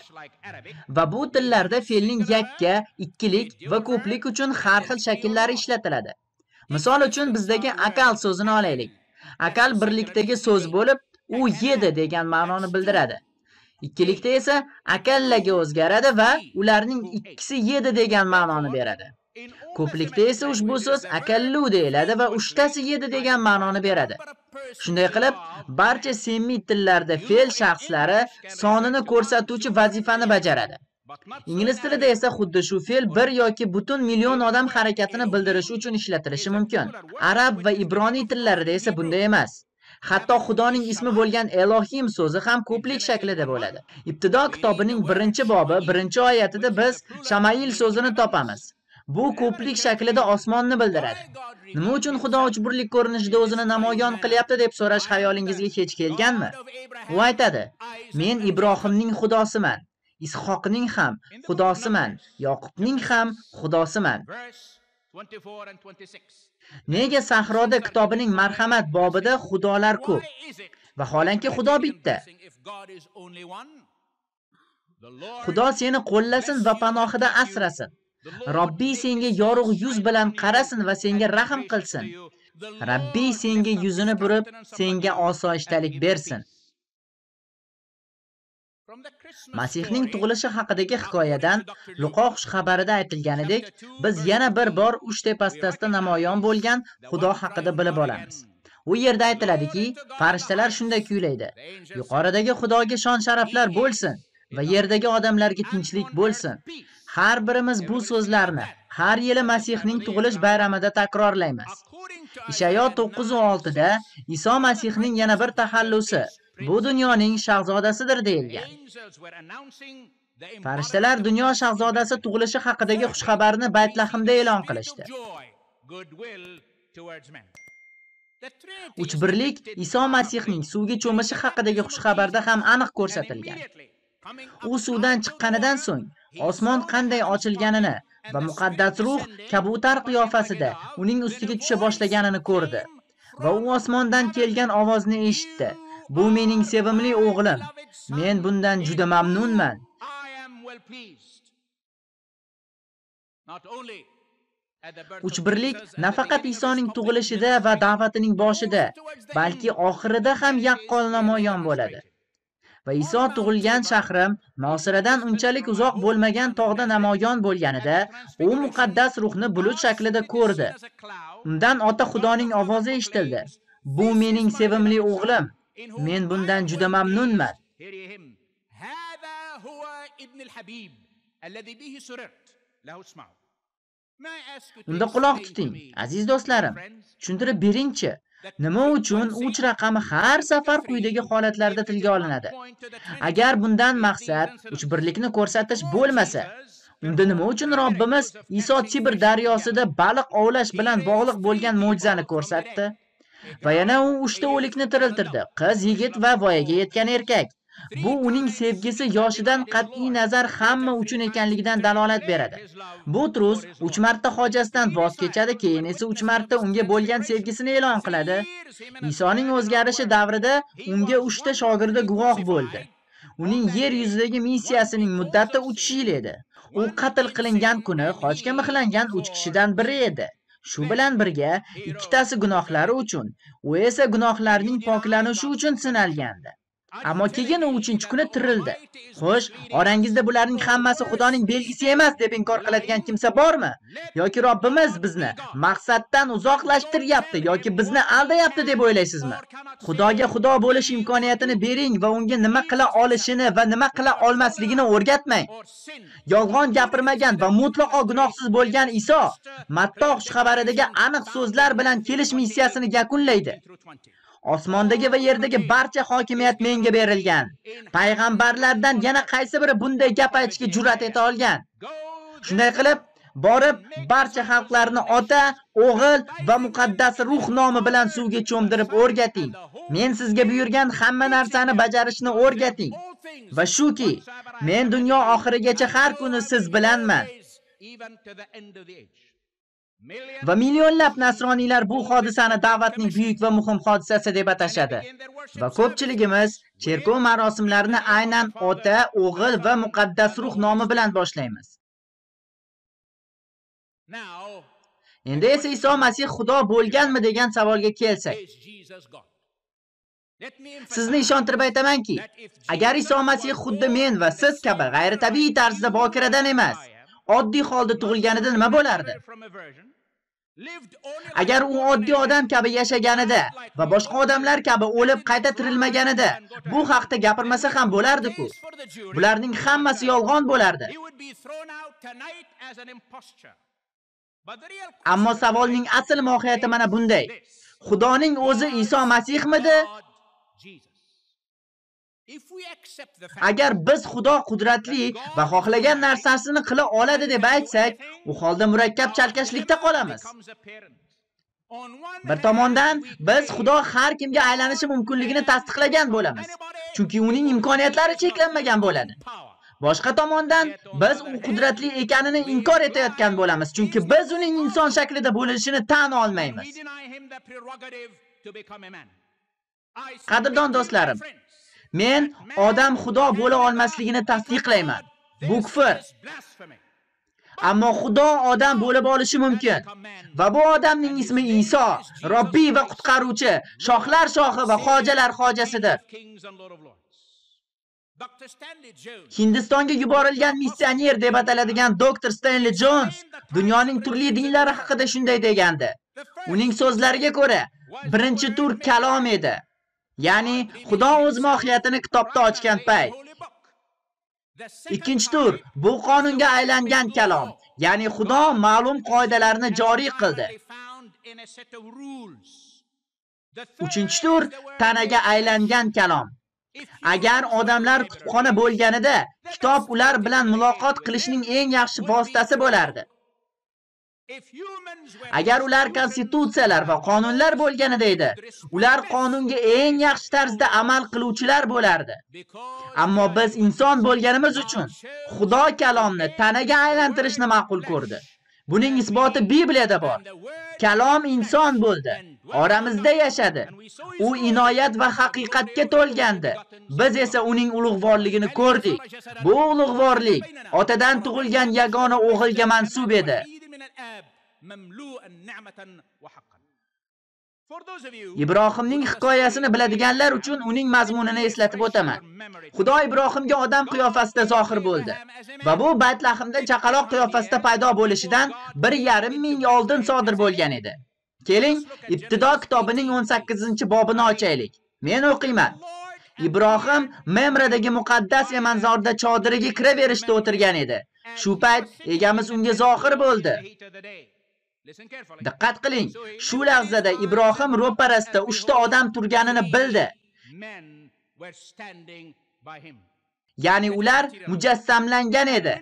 Va bu tillarda fe'lning yakka, ikkilik va ko'plik uchun har xil shakllari ishlatiladi. Misol uchun bizdagi akal so'zini olaylik. Akal birlikdagi so'z bo'lib, u yedi degan ma'noni bildiradi. Ikkilikda esa akallaga o'zgaradi va ularning ikkisi yedi degan ma'noni beradi. Ko'plikda esa ushbu so'z akallu deyiladi va uchtasi yedi degan ma'noni beradi. Shunday qilib, barcha semit tillarda fe'l shaxslari sonini ko'rsatuvchi vazifani bajaradi. Ingliz tilida esa xuddi shu fe'l bir yoki butun million odam harakatini bildirish uchun ishlatilishi mumkin. Arab va ibroniy tillarida esa bunday emas. Hatto Xudoning ismi bo'lgan Elohim so'zi ham ko'plik shaklida bo'ladi. Ibtido kitobining 1-bobi 1-oyatida biz Shamail so'zini topamiz. Bu ko'plik shaklida osmonni bildiradi. Nima uchun Xudo uchburlik ko'rinishida o'zini namoyon qilyapti deb so'rash xayolingizga hech kelganmi? U aytadi: "Men Ibrohimning Xudosiman, Ishoqning ham Xudosiman, Yoqubning ham Xudosiman." Nega sahroda kitobining marhamat bobida xudolar ko'p? Vaholanki Xudo bitta. Xudo seni qo'llasin va panohida asrasin. Robbiy senga yorug' yuz bilan qarasin va senga rahm qilsin. Robbiy senga yuzini burib, senga osoyishtalik bersin. Masihning tug'ilishi haqidagi hikoyadan Luqo xushxabarida aytilganidek, biz yana bir bor uch tepasida namoyon bo'lgan Xudo haqida bilib olamiz. U yerda aytiladiki, farishtalar shunday kuylaydi: yuqoridagi Xudoga shon-sharaflar bo'lsin va yerdagi odamlarga tinchlik bo'lsin. Har birimiz bu so'zlarni har yili Masihning tug'ilish bayramida takrorlaymiz. Ishayo 9:6da Iso Masihning yana bir taxallusi, bu dunyoning shahzodasidir deyilgan. Farishtalar dunyo shahzodasi tug'ilishi haqidagi xushxabarni Baytlahimda e'lon qilishdi. Uchbirlik Iso Masihning suvga cho'mishi haqidagi xushxabarda ham aniq ko'rsatilgan. U suvdan chiqqanidan so'ng osmon qanday ochilganini va muqaddas ruh kabutar qiyofasida uning ustiga tusha boshlaganini ko'rdi va u osmondan kelgan ovozni eshitdi. Bu mening sevimli o'g'lim. Men bundan juda mamnunman. Uchbirlik nafaqat Isoning tug'ilishida va da'vatining boshida, balki oxirida ham yaqqol namoyon bo'ladi. Va Iso tug'ilgan shahrim Nosiradan unchalik uzoq bo'lmagan tog'da namoyon bo'lganida, u muqaddas ruhni bulut shaklida ko'rdi. Undan Ota Xudoning ovozi eshitildi. Bu mening sevimli o'g'lim. Men bundan juda mamnunman. Unda quloq tuting, aziz do'stlarim. Tushuntirib beringchi, nima uchun 3 raqami har safar quyidagi holatlarda tilga olinadi? Agar bundan maqsad uchbirlikni ko'rsatish bo'lmasa, unda nima uchun Robbimiz Iso Tibr daryosida baliq ovlash bilan bog'liq bo'lgan mo'jizani ko'rsatdi? Va yana u 3 ta o'likni tiriltirdi. Qiz, yigit va voyaga yetgan erkak. Bu uning sevgisi yoshidan qat'iy nazar hamma uchun ekanligidan dalolat beradi. Butrus 3 marta hojasidan voz kechadi, keyin esa 3 marta unga bo'lgan sevgisini e'lon qiladi. Isoning o'zgarishi davrida unga 3 ta shogirdi guvoh bo'ldi. Uning yer yuzidagi missiyasining muddati 3 yil edi. U qatl qilingan kuni xochga mixlangan 3 kishidan biri edi. Shu bilan birga ikkitasi gunohlari uchun, u esa gunohlarining poklanishi uchun sinalgandi. Ammo keyin u 3-chi kuni tirildi. Xo'sh, orangizda bularning hammasi Xudoning belgisi emas deb inkor qiladigan kimsa bormi? Yoki Robbimiz bizni maqsaddan uzoqlashtiryapti yoki bizni aldayapti deb o'ylaysizmi? Xudoga Xudo bo'lish imkoniyatini bering va unga nima qila olishini va nima qila olmasligini o'rgatmang. Yolg'on gapirmagan va mutlaqo gunohsiz bo'lgan Iso Matto xushxabaridagi aniq so'zlar bilan kelish missiyasini yakunlaydi. Osmondagi va yerdagi barcha hokimiyat menga berilgan. Payg'ambarlardan yana qaysi biri bunday gap aytishga jur'at eta olgan? Shunday qilib, borib barcha xalqlarni Ota, O'g'il va muqaddas ruh nomi bilan suvga cho'mdirib o'rgating. Men sizga buyurgan hamma narsani bajarishni o'rgating. Va shuki, men dunyo oxirigacha har kuni siz bilanman. Va millionlab nasroniylar bu hodisani da'vatning buyuk va muhim hodisasi deb atashadi. Va ko'pchiligimiz cherkov marosimlarini aynan Ota, O'g'il va muqaddas ruh nomi bilan boshlaymiz. Endi esa Iso Masih Xudo bo'lganmi degan savolga kelsak. Sizni ishontirib aytamanki, agar Iso Masih xuddi men va siz kabi g'ayritabiiy tarzda bokiradan emas, oddiy holda tug'ilganida nima bo'lardi? Agar u oddiy odam kabi yashaganida va boshqa odamlar kabi o'lib qayta tirilmaganida bu haqda gapirmasa ham bo'lardi-ku. Bularning hammasi yolg'on bo'lardi. Ammo savolning asl mohiyati mana bunday. Xudoning o'zi Iso Masihmidi? Agar biz Xudo qudratli va xohlagan narsasini qila oladi deb aytsak, u holda murakkab chalkashlikda qolamiz. Bir tomondan biz Xudo har kimga aylanishi mumkinligini tasdiqlagan bo'lamiz, chunki uning imkoniyatlari cheklanmagan bo'ladi. Boshqa tomondan biz u qudratli ekanini inkor etayotgan bo'lamiz, chunki biz uning inson shaklida bo'lishini tan olmaymiz. Qadrdon do'stlarim, men odam Xudo bo'la olmasligini tasdiqlayman. Bu kufr. Ammo Xudo odam bo'lib olishi mumkin. Va bu odamning ismi Iso, Robbiy va qutqaruvchi, shohlar shohi va xojalar xojasidir. Hindistonga yuborilgan missioner deb ataladigan Dr. Stanley Jones dunyoning turli dinlari haqida shunday degandi. Uning so'zlariga ko'ra, birinchi tur kalom edi. Ya'ni Xudo o'z mohiyatini kitobda ochgan payt. Ikkinchi tur bu qonunga aylangan kalom. Ya'ni Xudo ma'lum qoidalarni joriy qildi. Uchinchi tur tanaga aylangan kalom. Agar odamlar kutubxona bo'lganida, kitob ular bilan muloqot qilishning eng yaxshi vositasi bo'lardi. Agar ular konstitutsiyalar va qonunlar bo'lganida edi, ular qonunga eng yaxshi tarzda amal qiluvchilar bo'lardi. Ammo biz inson bo'lganimiz uchun Xudo kalomni tanaga aylantirishni ma'qul ko'rdi. Buning isboti Bibliyada bor. Kalom inson bo'ldi, oramizda yashadi. U inoyat va haqiqatga to'lgandi. Biz esa uning ulug'vorligini ko'rdik. Bu ulug'vorlik otadan tug'ilgan yagona o'g'ilga mansub edi. Ibrohimning hikoyasini biladiganlar uchun uning mazmunini eslatib o'taman. Xudo Ibrohimga odam qiyofasida zohir bo'ldi va bu Baytlahimda chaqaloq qiyofasida paydo bo'lishidan 1,5 ming yil oldin sodir bo'lgan edi. Keling, Ibtido kitobining 18-bobini ochaylik. Men o'qiyman. Ibrohim Memradagi muqaddas emanzorda chodiriga kiraverishda o'tirgan edi. Shu payt egamiz unga zohir bo'ldi. Diqqat qiling, shu lahzada Ibrohim ro'parasida 3 ta odam turganini bildi. Ya'ni ular mujassamlangan edi.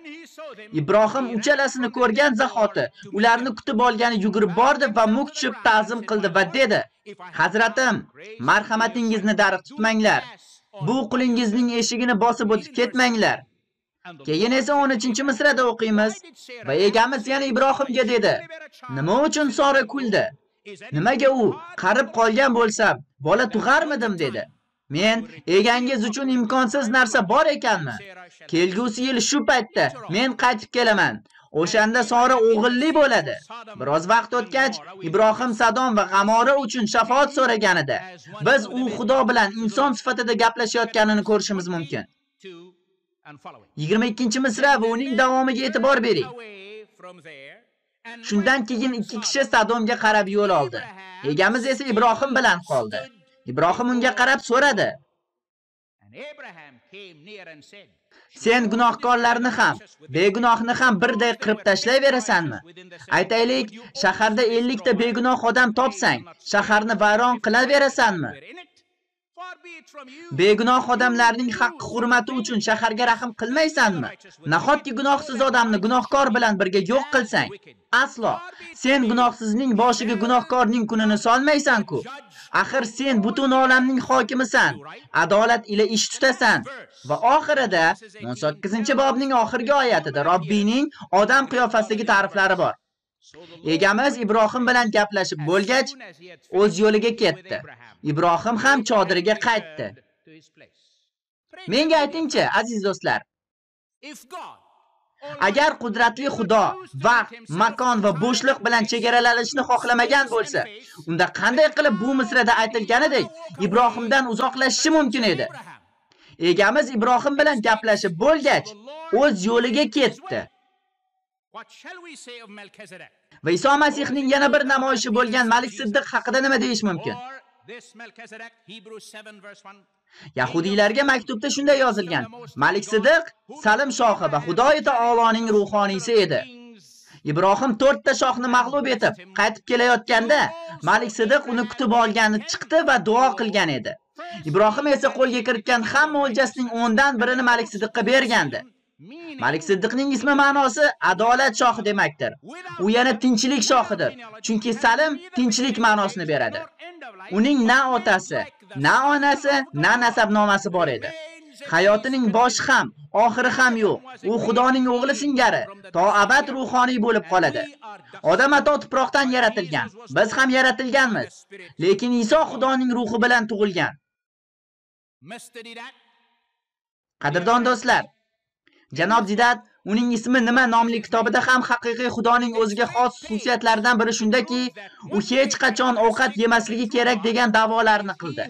Ibrohim uchalasini ko'rgan zahoti ularni kutib olgani yugurib bordi va muk tushib ta'zim qildi va dedi: "Hazratim, marhamatingizni darig' tutmanglar. Bu qulingizning eshigini bosib o'tib ketmanglar." Keyin esa 13-misrada o'qiymiz va egamiz yana Ibrohimga dedi: "Nima uchun Sora kuldi? Nimaga u qarib qolgan bo'lsam, bola tug'armidim?" dedi. Men egangiz uchun imkonsiz narsa bor ekanmi? Kelgusi yil shu paytda men qaytib kelaman. O'shanda Sora o'g'illi bo'ladi. Biroz vaqt o'tgach, Ibrohim Sadom va G'amora uchun shafaat so'raganida, biz u Xudo bilan inson sifatida gaplashayotganini ko'rishimiz mumkin. 22-misra va uning davomiga e'tibor bering. Shundan keyin 2 kishi Sadomga qarab yo'l oldi. Egamiz esa Ibrohim bilan qoldi. Ibrohim unga qarab so'radi: "Sen gunohkorlarni ham, begunohni ham birday qirib tashlayverasanmi? Aytaylik, shaharda 50 ta begunoh odam topsang, shaharni vayron qilaverasanmi? Begunoh odamlarning haqqi hurmati uchun shaharga rahm qilmaysanmi? Nahotki gunohsiz odamni gunohkor bilan birga yo'q qilsang? Aslo. Sen gunohsizning boshiga gunohkorning kunini solmaysan-ku. Axir sen butun olamning hokimisan. Adolat ila ish tutasan." Va oxirida 18-bobning oxirgi oyatida Robbiyning odam qiyofasidagi ta'riflari bor. Egamiz Ibrohim bilan gaplashib bo'lgach, o'z yo'liga ketdi. Ibrohim ham chodiriga qaytdi. Menga aytingchi, aziz do'stlar, agar qudratli Xudo vaqt, makon va bo'shliq bilan chegaralanishni xohlamagan bo'lsa, unda qanday qilib bu misrada aytilganidek Ibrohimdan uzoqlashishi mumkin edi? Egamiz Ibrohim bilan gaplashib bo'lgach, o'z yo'liga ketdi. Va Iso Masihning yana bir namoyishi bo'lgan Malik Siddiq haqida nima deyish mumkin? Yahudiylarga maktubda shunday yozilgan: Malik Siddiq Salim shohi va Xudoy taoloning ruhoniysi edi. Ibrohim 4 ta shohni mag'lub etib qaytib kelayotganda, Malik Siddiq uni kutib olgani chiqdi va duo qilgan edi. Ibrohim esa qo'lga kiritgan hamma o'ljasining 10dan birini Malik Siddiqqa bergandi. Malik Siddiqning ismi ma'nosi adolat shohi demakdir. U yana tinchlik shohidir, chunki Salim tinchlik ma'nosini beradi. Uning na otasi, na onasi, na nasabnomasi bor edi. Hayotining boshi ham, oxiri ham yo'q. U Xudoning o'g'li singari to abad ruhoniy bo'lib qoladi. Odam ato tuproqdan yaratilgan, biz ham yaratilganmiz. Lekin Iso Xudoning ruhi bilan tug'ilgan. Qadrdon do'stlar, Janob Zidat uning ismi nima nomli kitobida ham haqiqiy Xudoning o'ziga xos xususiyatlaridan biri shundaki, u hech qachon ovqat yemasligi kerak degan da'volarni qildi.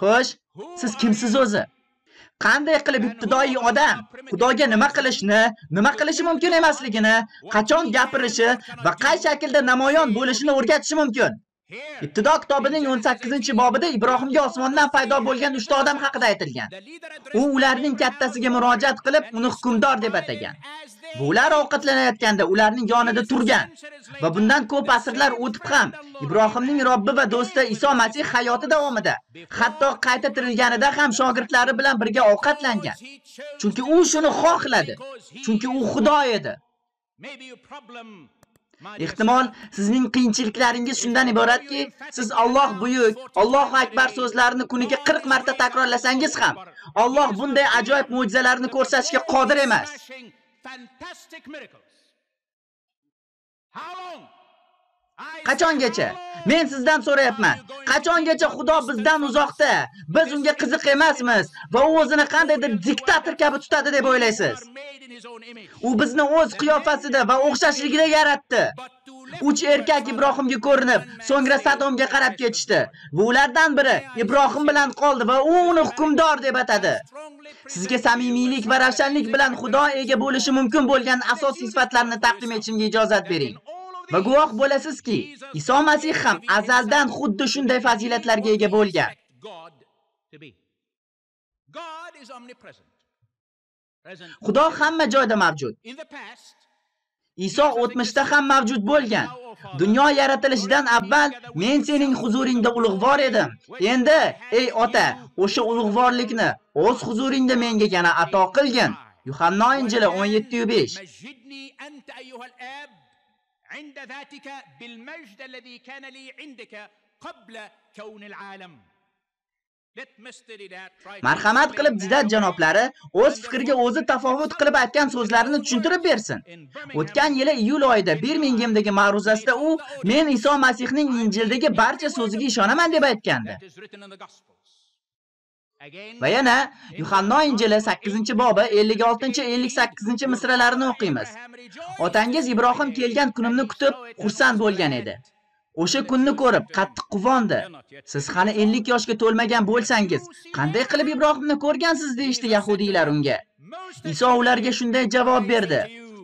Xo'sh, siz kimsiz o'zi? Qanday qilib ibtidoiy odam Xudoga nima qilishni, nima qilishi mumkin emasligini, qachon gapirishi va qay shaklda namoyon bo'lishini o'rgatishi mumkin? Ibtido kitobining 18-bobida Ibrohimga osmondan paydo bo'lgan 3 ta odam haqida aytilgan. U ularning kattasiga murojaat qilib, uni hukmdor deb atagan. Bular ovqatlanayotganda ularning yonida turgan va bundan ko'p asrlar o'tib ham Ibrohimning Robbi va do'sti Iso Masih hayoti davomida, hatto qayta tirilganida ham shogirdlari bilan birga ovqatlangan. Chunki u shuni xohladi. Chunki u Xudo edi. Ehtimol sizning qiyinchiliklaringiz shundan iboratki, siz Alloh buyuk, Allohu akbar so'zlarini kuniga 40 marta takrorlasangiz ham, Alloh bunday ajoyib mo'jizalarni ko'rsatishga qodir emas. Qachongacha? Men sizdan so'rayapman. Qachongacha Xudo bizdan uzoqda? Biz unga qiziq emasmiz va u o'zini qandaydir diktator kabi tutadi deb o'ylaysiz? U bizni o'z qiyofasida va o'xshashligida yaratdi. 3 erkak Ibrohimga ko'rinib, so'ngra Sodomga qarab ketishdi. Va ulardan biri Ibrohim bilan qoldi va u uni hukmdor deb atadi. Sizga samimiylik va ravshanlik bilan Xudo ega bo'lishi mumkin bo'lgan asosiy sifatlarni taqdim etishimga ijozat bering. Va guvoh bo'lasizki, Iso Masih ham azaldan xuddi shunday fazilatlarga ega bo'lgan. Xudo hamma joyda mavjud. Iso o'tmishda ham mavjud bo'lgan. Dunyo yaratilishidan avval men sening huzuringda ulug'vor edim. Endi, ey Ota, o'sha ulug'vorlikni o'z huzuringda menga yana ato qilgin. Yuhanna Injili 17:5. عند ذاتك بالمجد الذي كان لي عندك قبل كون العالم. Marhamat qilib Zidat janoblari o'z fikriga o'zi tafovut qilib aytgan so'zlarini tushuntirib bersin. O'tgan yili iyul oyida Birminghamdagi ma'ruzasida u men Iso Masihning Injildagi barcha so'ziga ishonaman deb aytgandi. Va yana Yuhanna Injili 8-bobi 56-58 misralarini o'qiymiz. Otangiz Ibrohim kelgan kunimni kutib xursand bo'lgan edi. O'sha kunni ko'rib qattiq quvondi. Siz hali 50 yoshga to'lmagan bo'lsangiz, qanday qilib Ibrohimni ko'rgansiz deyshti yahudiylar unga. Iso ularga shunday javob berdi: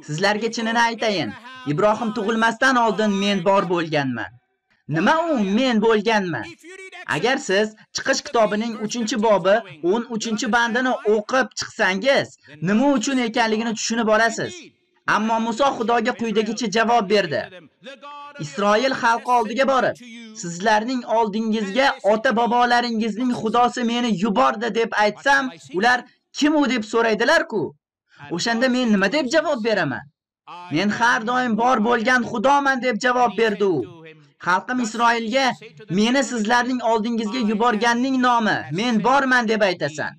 Sizlarga chinini aytayin, Ibrohim tug'ilmasdan oldin men bor bo'lganman. Nima u men bo'lganman? Agar siz Chiqish kitobining 3-bobi 13-bandini o'qib chiqsangiz, nima uchun ekanligini tushunib olasiz. Ammo Muso Xudoga quyidagicha javob berdi: Isroil xalqi oldiga borib, sizlarning oldingizga ota-bobolaringizning Xudosi meni yubordi deb aytsam, ular kim u deb so'raydilar-ku. O'shanda men nima deb javob beraman? Men har doim bor bo'lgan Xudoman deb javob berdi u. Xalqim Isroilga meni sizlarning oldingizga yuborganning nomi, men borman deb aytasan.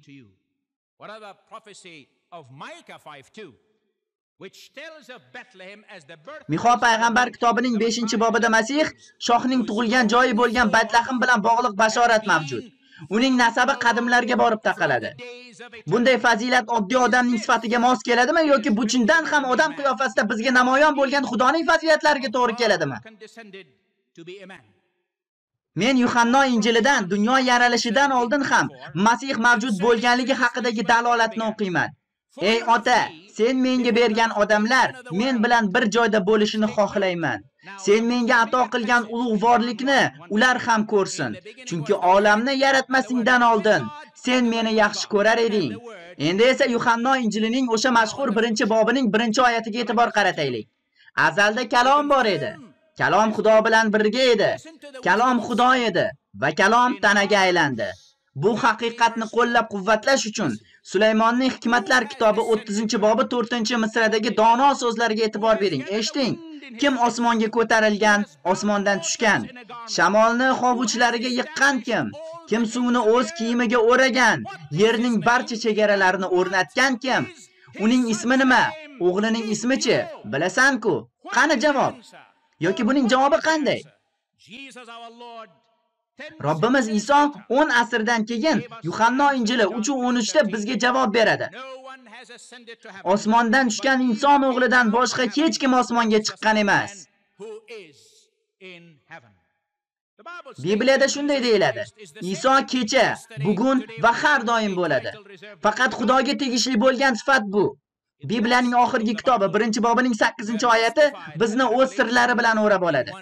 Miho payg'ambar kitobining 5-bobida Masih shohning tug'ilgan joyi bo'lgan Baytlahem bilan bog'liq bashorat mavjud. Uning nasabi qadimlarga borib taqaladi. Bunday fazilat oddiy odamning sifatiga mos keladimi yoki bu chindan ham odam qiyofasida bizga namoyon bo'lgan Xudoning fazilatlariga to'g'ri keladimi? Men Yuhanna Injilidan dunyo yaralishidan oldin ham Masih mavjud bo'lganligi haqidagi dalolatni o'qiyman. Ey Ota, sen menga bergan odamlar men bilan bir joyda bo'lishini xohlayman. Sen menga ato qilgan ulug'vorlikni ular ham ko'rsin. Chunki olamni yaratmasingdan oldin sen meni yaxshi ko'rar eding. Endi esa Yuhanna Injilining o'sha mashhur 1-bobining 1-oyatiga e'tibor qarataylik. Azalda kalom bor edi. Kalom Xudo bilan birga edi. Kalom Xudo edi va kalom tanaga aylandi. Bu haqiqatni qo'llab-quvvatlash uchun Sulaymonning Hikmatlar kitobi 30-bobi 4-misradagi dono so'zlariga e'tibor bering. Eshiting. Kim osmonga ko'tarilgan, osmondan tushgan? Shamolni hovuchlariga yiqqan kim? Kim suvni o'z kiyimiga o'ragan? Yerning barcha chegaralarini o'rnatgan kim? Uning ismi nima? O'g'lining ismi-chi? Bilasan-ku. Qani javob? Yoki buning javobi qanday? Robbimiz Iso 10 asrdan keyin Yuhanna Injili 3:13 da bizga javob beradi. Osmondan tushgan inson o'g'lidan boshqa hech kim osmonga chiqqan emas. Bibliyada shunday deyiladi: Iso kecha, bugun va har doim bo'ladi. Faqat Xudoga tegishli bo'lgan sifat bu. Bibliyaning oxirgi kitobi 1-bobining 8-oyati bizni o'z sirlari bilan o'rab oladi.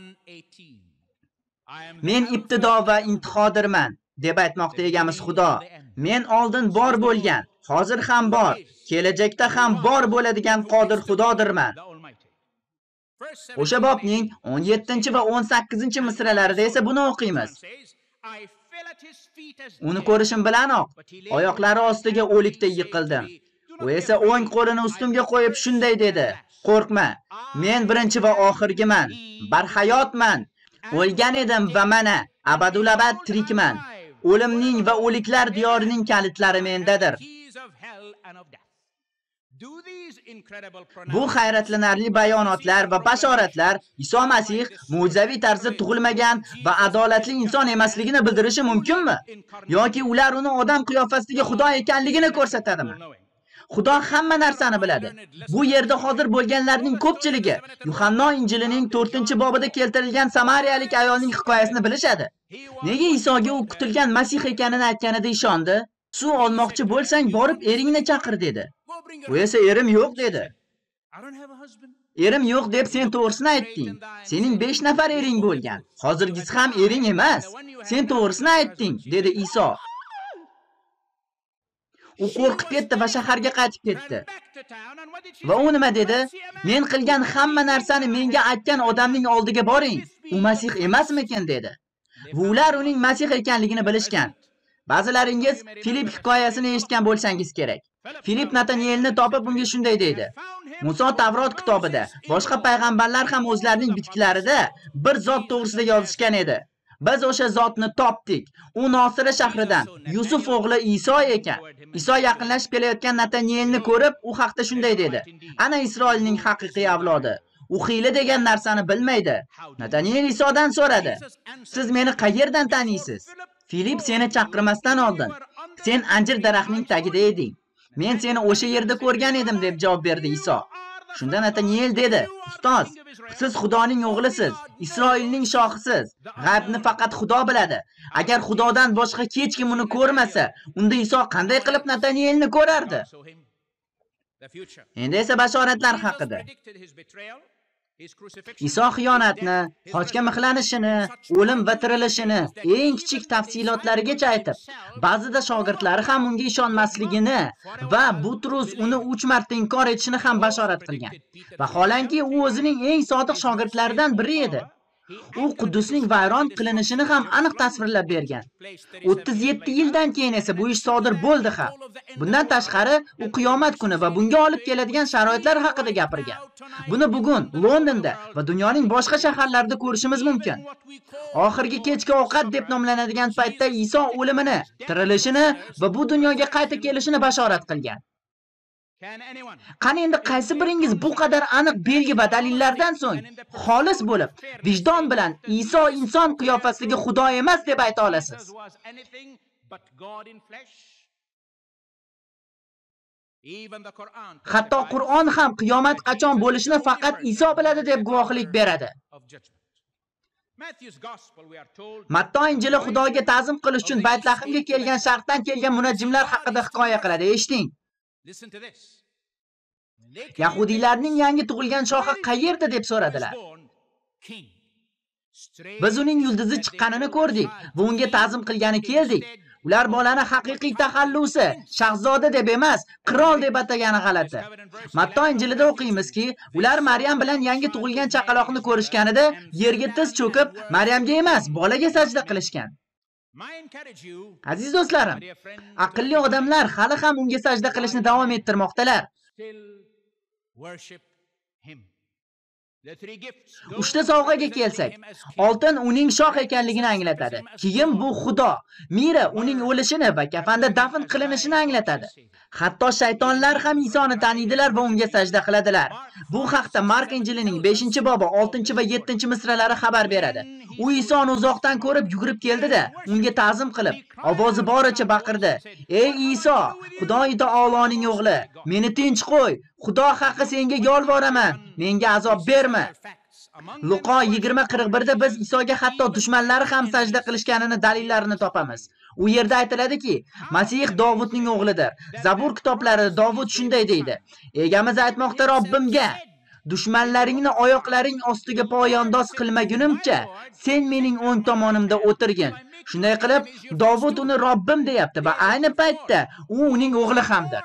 Men ibtido va intihodirman deb aytmoqda egamiz Xudo. Men oldin bor bo'lgan, hozir ham bor, kelajakda ham bor bo'ladigan qodir Xudodirman. O'sha bobning 17 va 18 misralarida esa buni o'qiymiz. Uni ko'rishim bilanoq oyoqlari ostiga o'likday yiqildim. U esa o'ng qo'lini ustimga qo'yib shunday dedi: "Qo'rqma, men birinchi va oxirgiman, barhayotman. O'lgan edim va mana abadul-abad tirikman. O'limning va o'liklar diyorining kalitlari mendadir." Bu hayratlanarli bayonotlar va bashoratlar Iso Masih mo'jizaviy tarzda tug'ilmagan va adolatli inson emasligini bildirishi mumkinmi? Yoki ular uni odam qiyofasidagi Xudo ekanligini ko'rsatadimi? Xudo hamma narsani biladi. Bu yerda hozir bo'lganlarning ko'pchiligi Yuhanno Injilining 4-bobida keltirilgan samariyalik ayolning hikoyasini bilishadi. Nega Isoga u kutilgan Masih ekanini aytganida ishondi? Suv olmoqchi bo'lsang, borib eringni chaqir dedi. U esa erim yo'q dedi. Erim yo'q deb sen to'g'risini aytding. Sening 5 nafar ering bo'lgan. Hozirgisi ham ering emas. Sen to'g'risini aytding, dedi Iso. U qo'rqib ketdi va shaharga qaytib ketdi. Va u nima dedi? Men qilgan hamma narsani menga aytgan odamning oldiga boring. U Masih emasmikin dedi. Va ular uning Masih ekanligini bilishgan. Ba'zilaringiz Filip hikoyasini eshitgan bo'lsangiz kerak. Filip Nataniyelni topib unga shunday deydi: Muso Tavrot kitobida, boshqa payg'ambarlar ham o'zlarining bitiklarida bir zot to'g'risida yozishgan edi. Biz o'sha zotni topdik. U Nosira shahridan, Yusuf o'g'li Iso ekan. Iso yaqinlashib kelayotgan Nataniyelni ko'rib, u haqda shunday dedi: Ana Isroilning haqiqiy avlodi. U xiyla degan narsani bilmaydi. Nataniyel Isodan so'radi: Siz meni qayerdan taniysiz? Filip seni chaqirmasdan oldin sen anjir daraxtining tagida eding. Men seni o'sha yerda ko'rgan edim deb javob berdi Iso. Shunda Nataniyel dedi: Ustoz, siz Xudoning o'g'lisiz, Isroilning shohisiz. G'aybni faqat Xudo biladi. Agar Xudodan boshqa hech kim uni ko'rmasa, unda Iso qanday qilib Nataniyelni ko'rardi? Endi esa bashoratlar haqida. Iso xiyonatni, xochga mixlanishini, o'lim va tirilishini eng kichik tafsilotlarigacha aytib, ba'zida shogirdlari ham unga ishonmasligini va Butrus uni 3 marta inkor etishini ham bashorat qilgan. Vaholanki u o'zining eng sodiq shogirdlaridan biri edi. U Quddusning vayron qilinishini ham aniq tasvirlab bergan. 37 yildan keyin esa bu ish sodir bo'ldi ham. Bundan tashqari, u qiyomat kuni va bunga olib keladigan sharoitlar haqida gapirgan. Buni bugun Londonda va dunyoning boshqa shaharlarida ko'rishimiz mumkin. Oxirgi kechki ovqat deb nomlanadigan paytda Iso o'limini, tirilishini va bu dunyoga qayta kelishini bashorat qilgan. Qani endi qaysi biringiz bu qadar aniq belgi va dalillardan so'ng xolis bo'lib, vijdon bilan Iso inson qiyofasidagi Xudo emas deb ayta olasiz? Hatto Qur'on ham qiyomat qachon bo'lishini faqat Iso biladi deb guvohlik beradi. Matto Injili Xudoga ta'zim qilish uchun Baytlahimga kelgan sharqdan kelgan munajjimlar haqida hikoya qiladi. Eshiting. Yahudiylarning yangi tug'ilgan shohi qayerda deb so'radilar. Biz uning yulduzi chiqqanini ko'rdik va unga ta'zim qilgani keldik. Ular bolani haqiqiy taxallusi, shahzoda deb emas, qirol deb atagani g'alati. Matto Injilida o'qiymizki, ular Maryam bilan yangi tug'ilgan chaqaloqni ko'rishganida yerga tiz cho'kib, Maryamga emas, bolaga sajda qilishgan. Aziz do'stlarim, aqlli odamlar hali ham unga sajda qilishni davom ettirmoqdalar. Uchta sovg'aga kelsak, oltin uning shoh ekanligini anglatadi. Keyin bu Xudo, mira uning o'lishini va kafanda dafn qilinishini anglatadi. Hatto shaytonlar ham Isoni taniydilar va unga sajda qiladilar. Bu haqda Mark Injilining 5-bobi 6 va 7 misralari xabar beradi. U Isoni uzoqdan ko'rib yugurib keldi-da, unga ta'zim qilib, ovozi boricha baqirdi: "Ey Iso, Xudoy taoloning o'g'li, meni tinch qo'y. Xudo haqqi senga yolvoraman, menga azob berma." Luqo 20:41da biz Isoga hatto dushmanlari ham sajda qilishganini dalillarini topamiz. U yerda aytiladiki, Masih Dovudning o'g'lidir. Zabur kitoblarida Dovud shunday deydi: "Egamiz aytmoqda Robbimga: dushmanlaringni oyoqlaring ostiga poyandoz qilmagunimcha sen mening o'ng tomonimda o'tirgin. Shunday qilib, Davud uni Robbim deyapti va ayni paytda u uning o'g'li hamdir.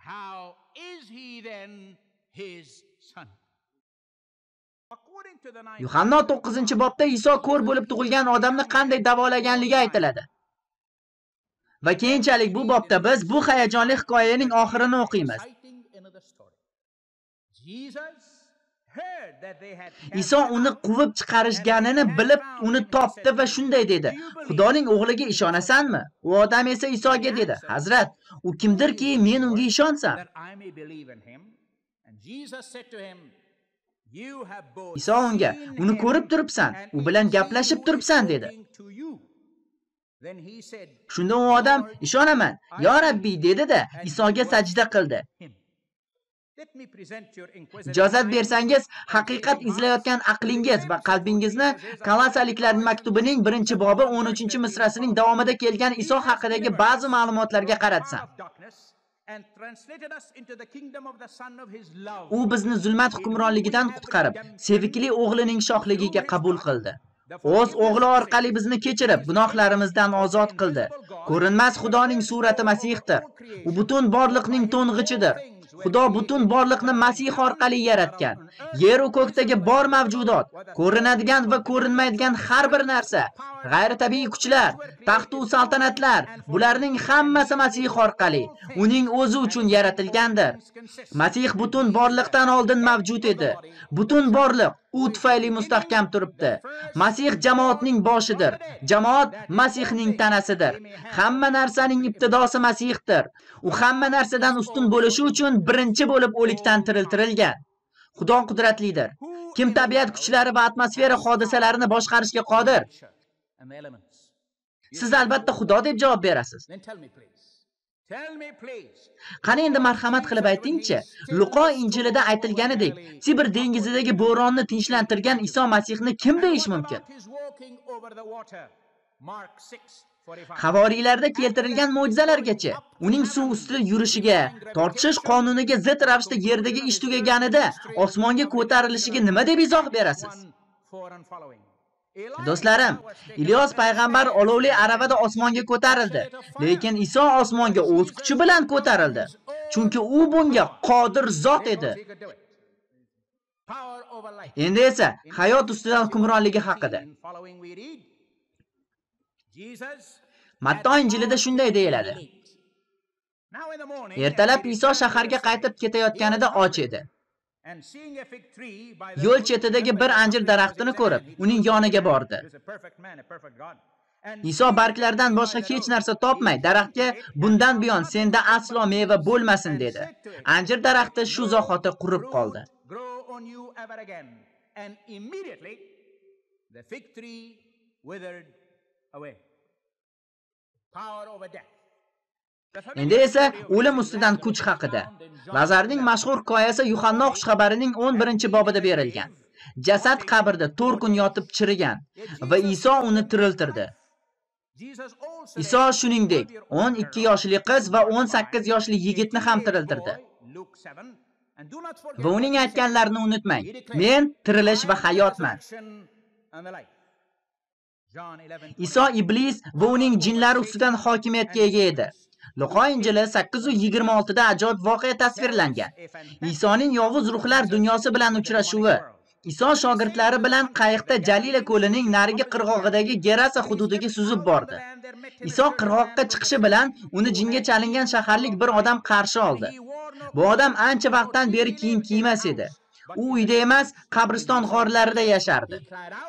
How is he then his son? According to the ninth Yuhanna 9-bobda Iso ko'r bo'lib tug'ilgan odamni qanday davolaganligi aytiladi. Va keyinchalik bu bobda biz bu hayajonli hikoyaning oxirini o'qiymiz. Iso uni quvib chiqarishganini bilib, uni topdi va shunday dedi: Xudoning o'g'liga ishonasanmi? U odam esa Isoga dedi: Hazrat, u kimdirki men unga ishonsam. Iso unga: Uni ko'rib turibsan, u bilan gaplashib turibsan dedi. Shunda u odam: Ishonaman, yo Rabbiy dedi-da, Isoga sajda qildi. Ijozat bersangiz, haqiqat izlayotgan aqlingiz va qalbingizni Kolosaliklarning maktubining 1-bobi 13-misrasining davomida kelgan Iso haqidagi ba'zi ma'lumotlarga qaratsam. U bizni zulmat hukmronligidan qutqarib, sevikli o'g'lining shohligiga qabul qildi. O'z o'g'li orqali bizni kechirib, gunohlarimizdan ozod qildi. Ko'rinmas Xudoning surati Masihdir. U butun borliqning to'ng'ichidir. Xudo butun borliqni Masih orqali yaratgan. Yer va ko'kdagi bor mavjudot, ko'rinadigan va ko'rinmaydigan har bir narsa, g'ayritabiiy kuchlar, taxt va saltanatlar, bularning hammasi Masih orqali, uning o'zi uchun yaratilgandir. Masih butun borliqdan oldin mavjud edi. Butun borliq u tufayli mustahkam turibdi. Masih jamoatning boshidir. Jamoat Masihning tanasidir. Hamma narsaning ibtidosi Masihdir. U hamma narsadan ustun bo'lishi uchun birinchi bo'lib o'likdan tiriltirilgan. Xudo qudratlidir. Kim tabiat kuchlari va atmosfera hodisalarini boshqarishga qodir? Siz albatta Xudo deb javob berasiz. Qani endi marhamat qilib aytingchi, Luqo Injilida aytilganidek, Sibir dengizidagi bo'ronni tinchlantirgan Iso Masihni kim deyish mumkin? Havoriylarda keltirilgan mo'jizalargacha, uning suv ustida yurishiga, tortishish qonuniga zid ravishda yerdagi ish tugaganida osmonga ko'tarilishiga nima deb izoh berasiz? Do'stlarim, Ilyos payg'ambar olovli aravada osmonga ko'tarildi, lekin Iso osmonga o'z kuchi bilan ko'tarildi, chunki u bunga qodir zot edi. Endi esa hayot ustidan hukmronligi haqida. Matto Injilida shunday deyiladi: Ertalab Iso shaharga qaytib ketayotganida och edi. Yo'l chetidagi bir anjir daraxtini ko'rib, uning yoniga bordi. Iso barglardan boshqa hech narsa topmay, daraxtga bundan buyon senda aslo meva bo'lmasin dedi. Anjir daraxti shu zahoti qurib qoldi. Endi esa o'lim ustidan kuch haqida. Lazarning mashhur hikoyasi Yuhanna xushxabarining 11-bobida berilgan. Jasad qabrda 4 kun yotib chirigan va Iso uni tiriltirdi. Iso shuningdek 12 yoshli qiz va 18 yoshli yigitni ham tiriltirdi. Va uning aytganlarini unutmang. Men tirilish va hayotman. Iso iblis va uning jinlari ustidan hokimiyatga ega edi. Luqo Injili 8:26 da ajoyib voqea tasvirlangan. Isoning yovuz ruhlar dunyosi bilan uchrashuvi. Iso shogirdlari bilan qayiqda Jalila ko'lining narigi qirg'og'idagi Gerasa hududiga suzib bordi. Iso qirg'oqqa chiqishi bilan uni jinga chalingan shaharlik bir odam qarshi oldi. Bu odam ancha vaqtdan beri kiyim kiymas edi. U uyda emas, qabriston g'orlarida yashardi.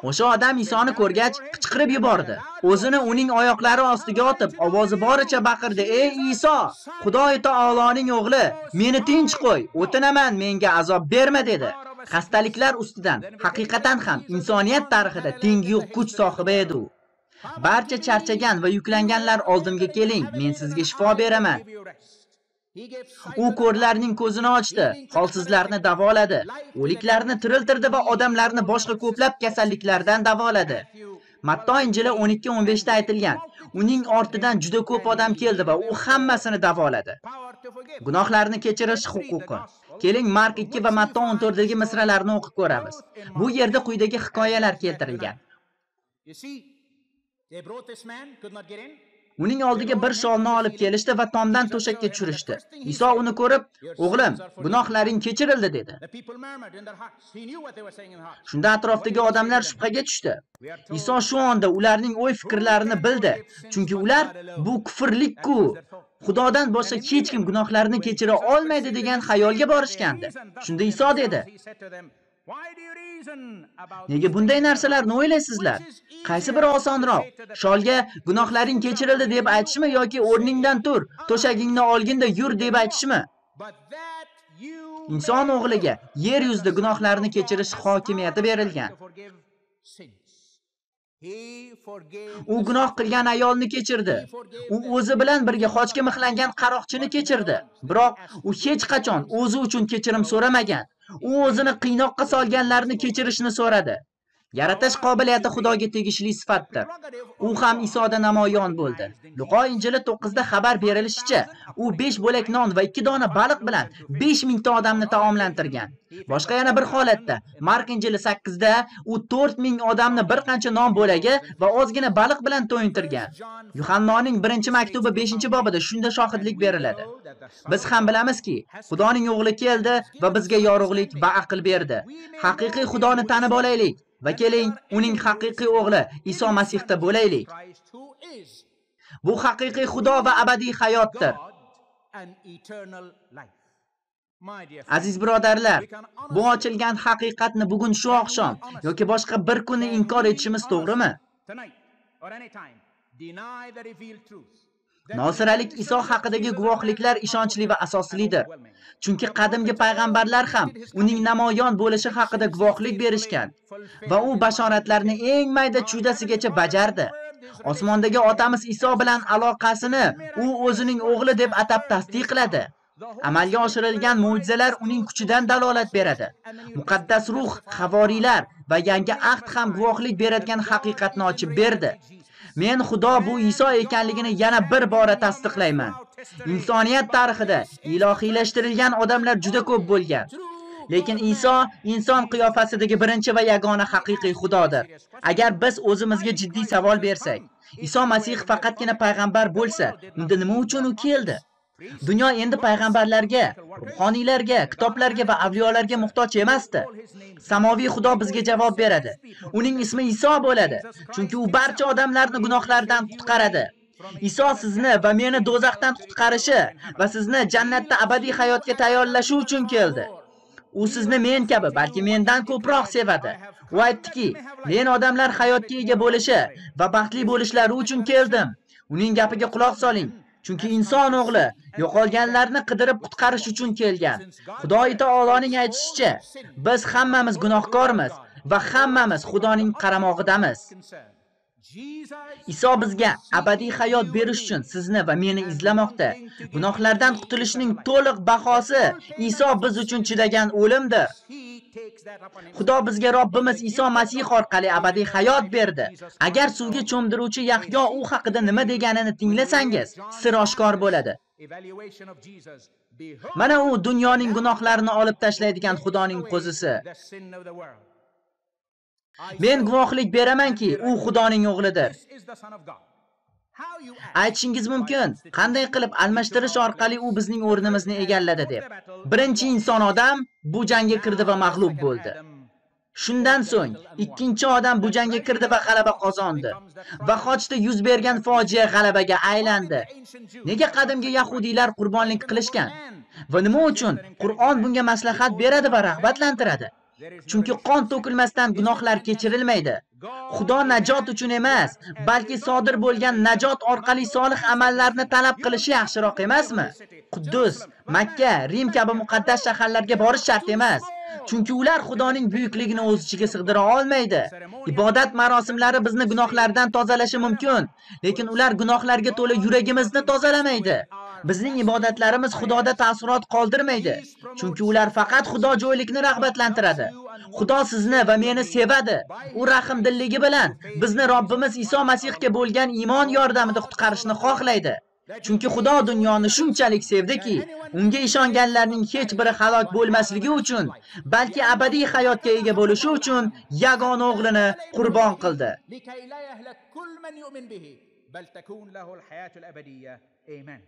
O'sha odam Isoni ko'rgach qichqirib yubordi. O'zini uning oyoqlari ostiga otib, ovozi boricha baqirdi: "Ey Iso, Xudoy taoloning o'g'li, meni tinch qo'y, o'tinaman, menga azob berma" dedi. Xastaliklar ustidan haqiqatan ham insoniyat tarixida tengi yo'q kuch sohibi edi u. Barcha charchagan va yuklanganlar oldimga keling, men sizga shifo beraman. U ko'rlarning ko'zini ochdi, holsizlarni davoladi, o'liklarni tiriltirdi va odamlarni boshqa ko'plab kasalliklardan davoladi. Matto Injili 12:15 da aytilgan: Uning ortidan juda ko'p odam keldi va u hammasini davoladi. Gunohlarni kechirish huquqi. Keling, Mark 2 va Matta 14dagi misralarni o'qib ko'ramiz. Bu yerda quyidagi hikoyalar keltirilgan. Uning oldiga bir sholni olib kelishdi va tomdan to'shakka tushirishdi. Iso uni ko'rib, "O'g'lim, gunohlaring kechirildi" dedi. Shunda atrofdagi odamlar shubhaga tushdi. Iso shu onda ularning o'y-fikrlarini bildi, chunki ular "Bu kufrlik-ku, Xudodan boshqa hech kim gunohlarini kechira olmaydi" degan xayolga borishgandi. Shunda Iso dedi: "Nega bunday narsalarni o'ylaysizlar? Qaysi biri osonroq? Sholga gunohlaring kechirildi deb aytishmi yoki o'rningdan tur, to'shagingni olginda yur deb aytishmi? Inson o'g'liga yer yuzida gunohlarni kechirish hokimiyati berilgan. U gunoh qilgan ayolni kechirdi. U o'zi bilan birga xochga mixlangan qaroqchini kechirdi. Biroq u hech qachon o'zi uchun kechirim so'ramagan. U o'zini qiynoqqa solganlarni kechirishni so'radi. Yaratish qobiliyati Xudoga tegishli sifatdir. U ham Isoda namoyon bo'ldi. Luqo Injili 9da xabar berilishicha, u 5 bo'lak non va 2 dona baliq bilan 5000 ta odamni taomlantirgan. Boshqa yana bir holatda, Mark Injili 8da u 4000 odamni bir qancha non bo'lagi va ozgina baliq bilan to'yintirgan. Yuhannoning 1-maktubi 5-bobida shunda shohidlik beriladi. Biz ham bilamizki, Xudoning o'g'li keldi va bizga yorug'lik va aql berdi. Haqiqiy Xudoni tanib olaylik va keling, uning haqiqiy o'g'li Iso Masihda bo'laylik. Bu haqiqiy Xudo va abadiy hayotdir. Aziz birodarlar, bu ochilgan haqiqatni bugun shu oqshom yoki boshqa bir kuni inkor etishimiz to'g'rimi? Nosiralik Iso haqidagi guvohliklar ishonchli va asoslidir. Chunki qadimgi payg'ambarlar ham uning namoyon bo'lishi haqida guvohlik berishgan va u bashoratlarni eng mayda chudasigacha bajardi. Osmondagi otamiz Iso bilan aloqasini u o'zining o'g'li deb atab tasdiqladi. Amalga oshirilgan mo'jizalar uning kuchidan dalolat beradi. Muqaddas ruh, havoriylar va yangi ahd ham guvohlik beradigan haqiqatni ochib berdi. Men Xudo bu Iso ekanligini yana bir bora tasdiqlayman. Insoniyat tarixida ilohiylashtirilgan odamlar juda ko'p bo'lgan. Lekin Iso inson qiyofasidagi birinchi va yagona haqiqiy Xudodir. Agar biz o'zimizga jiddiy savol bersak, Iso Masih faqatgina payg'ambar bo'lsa, unda nima uchun u keldi? Dunyo endi payg'ambarlarga, ruhoniylarga, kitoblarga va avliyolarga muhtoj emasdi. Samoviy Xudo bizga javob beradi. Uning ismi Iso bo'ladi, chunki u barcha odamlarni gunohlardan qutqaradi. Iso sizni va meni do'zaxdan qutqarishi va sizni jannatda abadiy hayotga tayyorlashi uchun keldi. U sizni men kabi, balki mendan ko'proq sevadi. U aytdiki, men odamlar hayotga ega bo'lishi va baxtli bo'lishlari uchun keldim. Uning gapiga quloq soling. Chunki inson o'g'li yo'qolganlarni qidirib qutqarish uchun kelgan. Xudoy taoloning aytishicha, biz hammamiz gunohkormiz va hammamiz Xudoning qaramog'idamiz. Iso bizga abadiy hayot berish uchun sizni va meni izlamoqda. Gunohlardan qutulishning to'liq bahosi Iso biz uchun chidagan o'limdir. Xudo bizga Robbimiz Iso Masih orqali abadiy hayot berdi. Agar suvga cho'mdiruvchi Yahyo u haqida nima deganini tinglasangiz, sir oshkor bo'ladi. Mana u dunyoning gunohlarini olib tashlaydigan Xudoning qo'zisi. Men guvohlik beramanki, u Xudoning o'g'lidir. Aytishingiz mumkin, qanday qilib almashtirish orqali u bizning o'rnimizni egalladi deb. Birinchi inson odam bu jangga kirdi va mag'lub bo'ldi. Shundan so'ng ikkinchi odam bu jangga kirdi va g'alaba qozondi. Va Xochda yuz bergan fojia g'alabaga aylandi. Nega qadimgi yahudiylar qurbonlik qilishgan? Va nima uchun Qur'on bunga maslahat beradi va rag'batlantiradi? Chunki qon to'kilmasdan gunohlar kechirilmaydi. Xudo najot uchun emas, balki sodir bo'lgan najot orqali solih amallarni talab qilishi yaxshiroq emasmi? Quddus, Makka, Rim kabi muqaddas shaharlarga borish shart emas. Chunki ular Xudoning buyukligini o'z ichiga sig'dira olmaydi. Ibodat marosimlari bizni gunohlardan tozalashi mumkin, lekin ular gunohlarga to'la yuragimizni tozalamaydi. Bizning ibodatlarimiz Xudoda ta'sirot qoldirmaydi, chunki ular faqat xudojo'ylikni rag'batlantiradi. Xudo sizni va meni sevadi. U rahmdilligi bilan bizni Robbimiz Iso Masihga bo'lgan iymon yordamida qutqarishni xohlaydi. Chunki Xudo dunyoni shunchalik sevdiki, unga ishonganlarning hech biri halok bo'lmasligi uchun, balki abadiy hayotga ega bo'lishi uchun yagona o'g'lini qurbon qildi. لكي لا يهلك كل من يؤمن به بل تكون له الحياة الأبدية. Amen.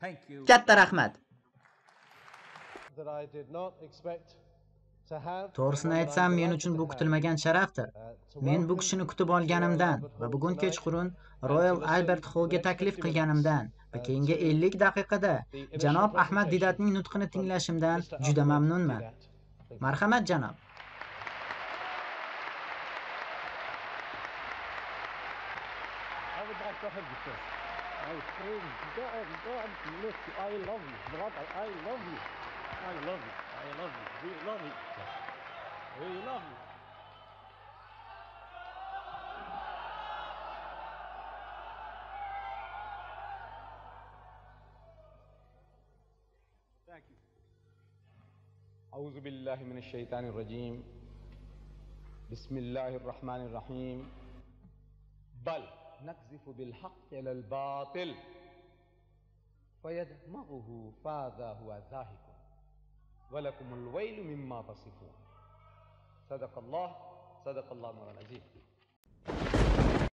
Thank you. Katta rahmat. That I did not expect to have. To'g'risini aytsam, men uchun bu kutilmagan sharafdir. Men bu kishini kutib olganimdan va bugun kechqurun Royal Albert Hallga taklif qilganimdan va keyingi 50 daqiqada janob Ahmad Didatning nutqini tinglashimdan juda mamnunman. Marhamat janob. I would like to have you, sir. I pray God bless you. I love you, brother. I love you. I love you. I love you. We love you. We love you. Thank you. أعوذ بالله من الشيطان الرجيم. بسم الله الرحمن الرحيم. بل نقذف بالحق على الباطل فيدمغه فإذا هو زاهق ولكم الويل مما تصفون. صدق الله مولانا العظيم.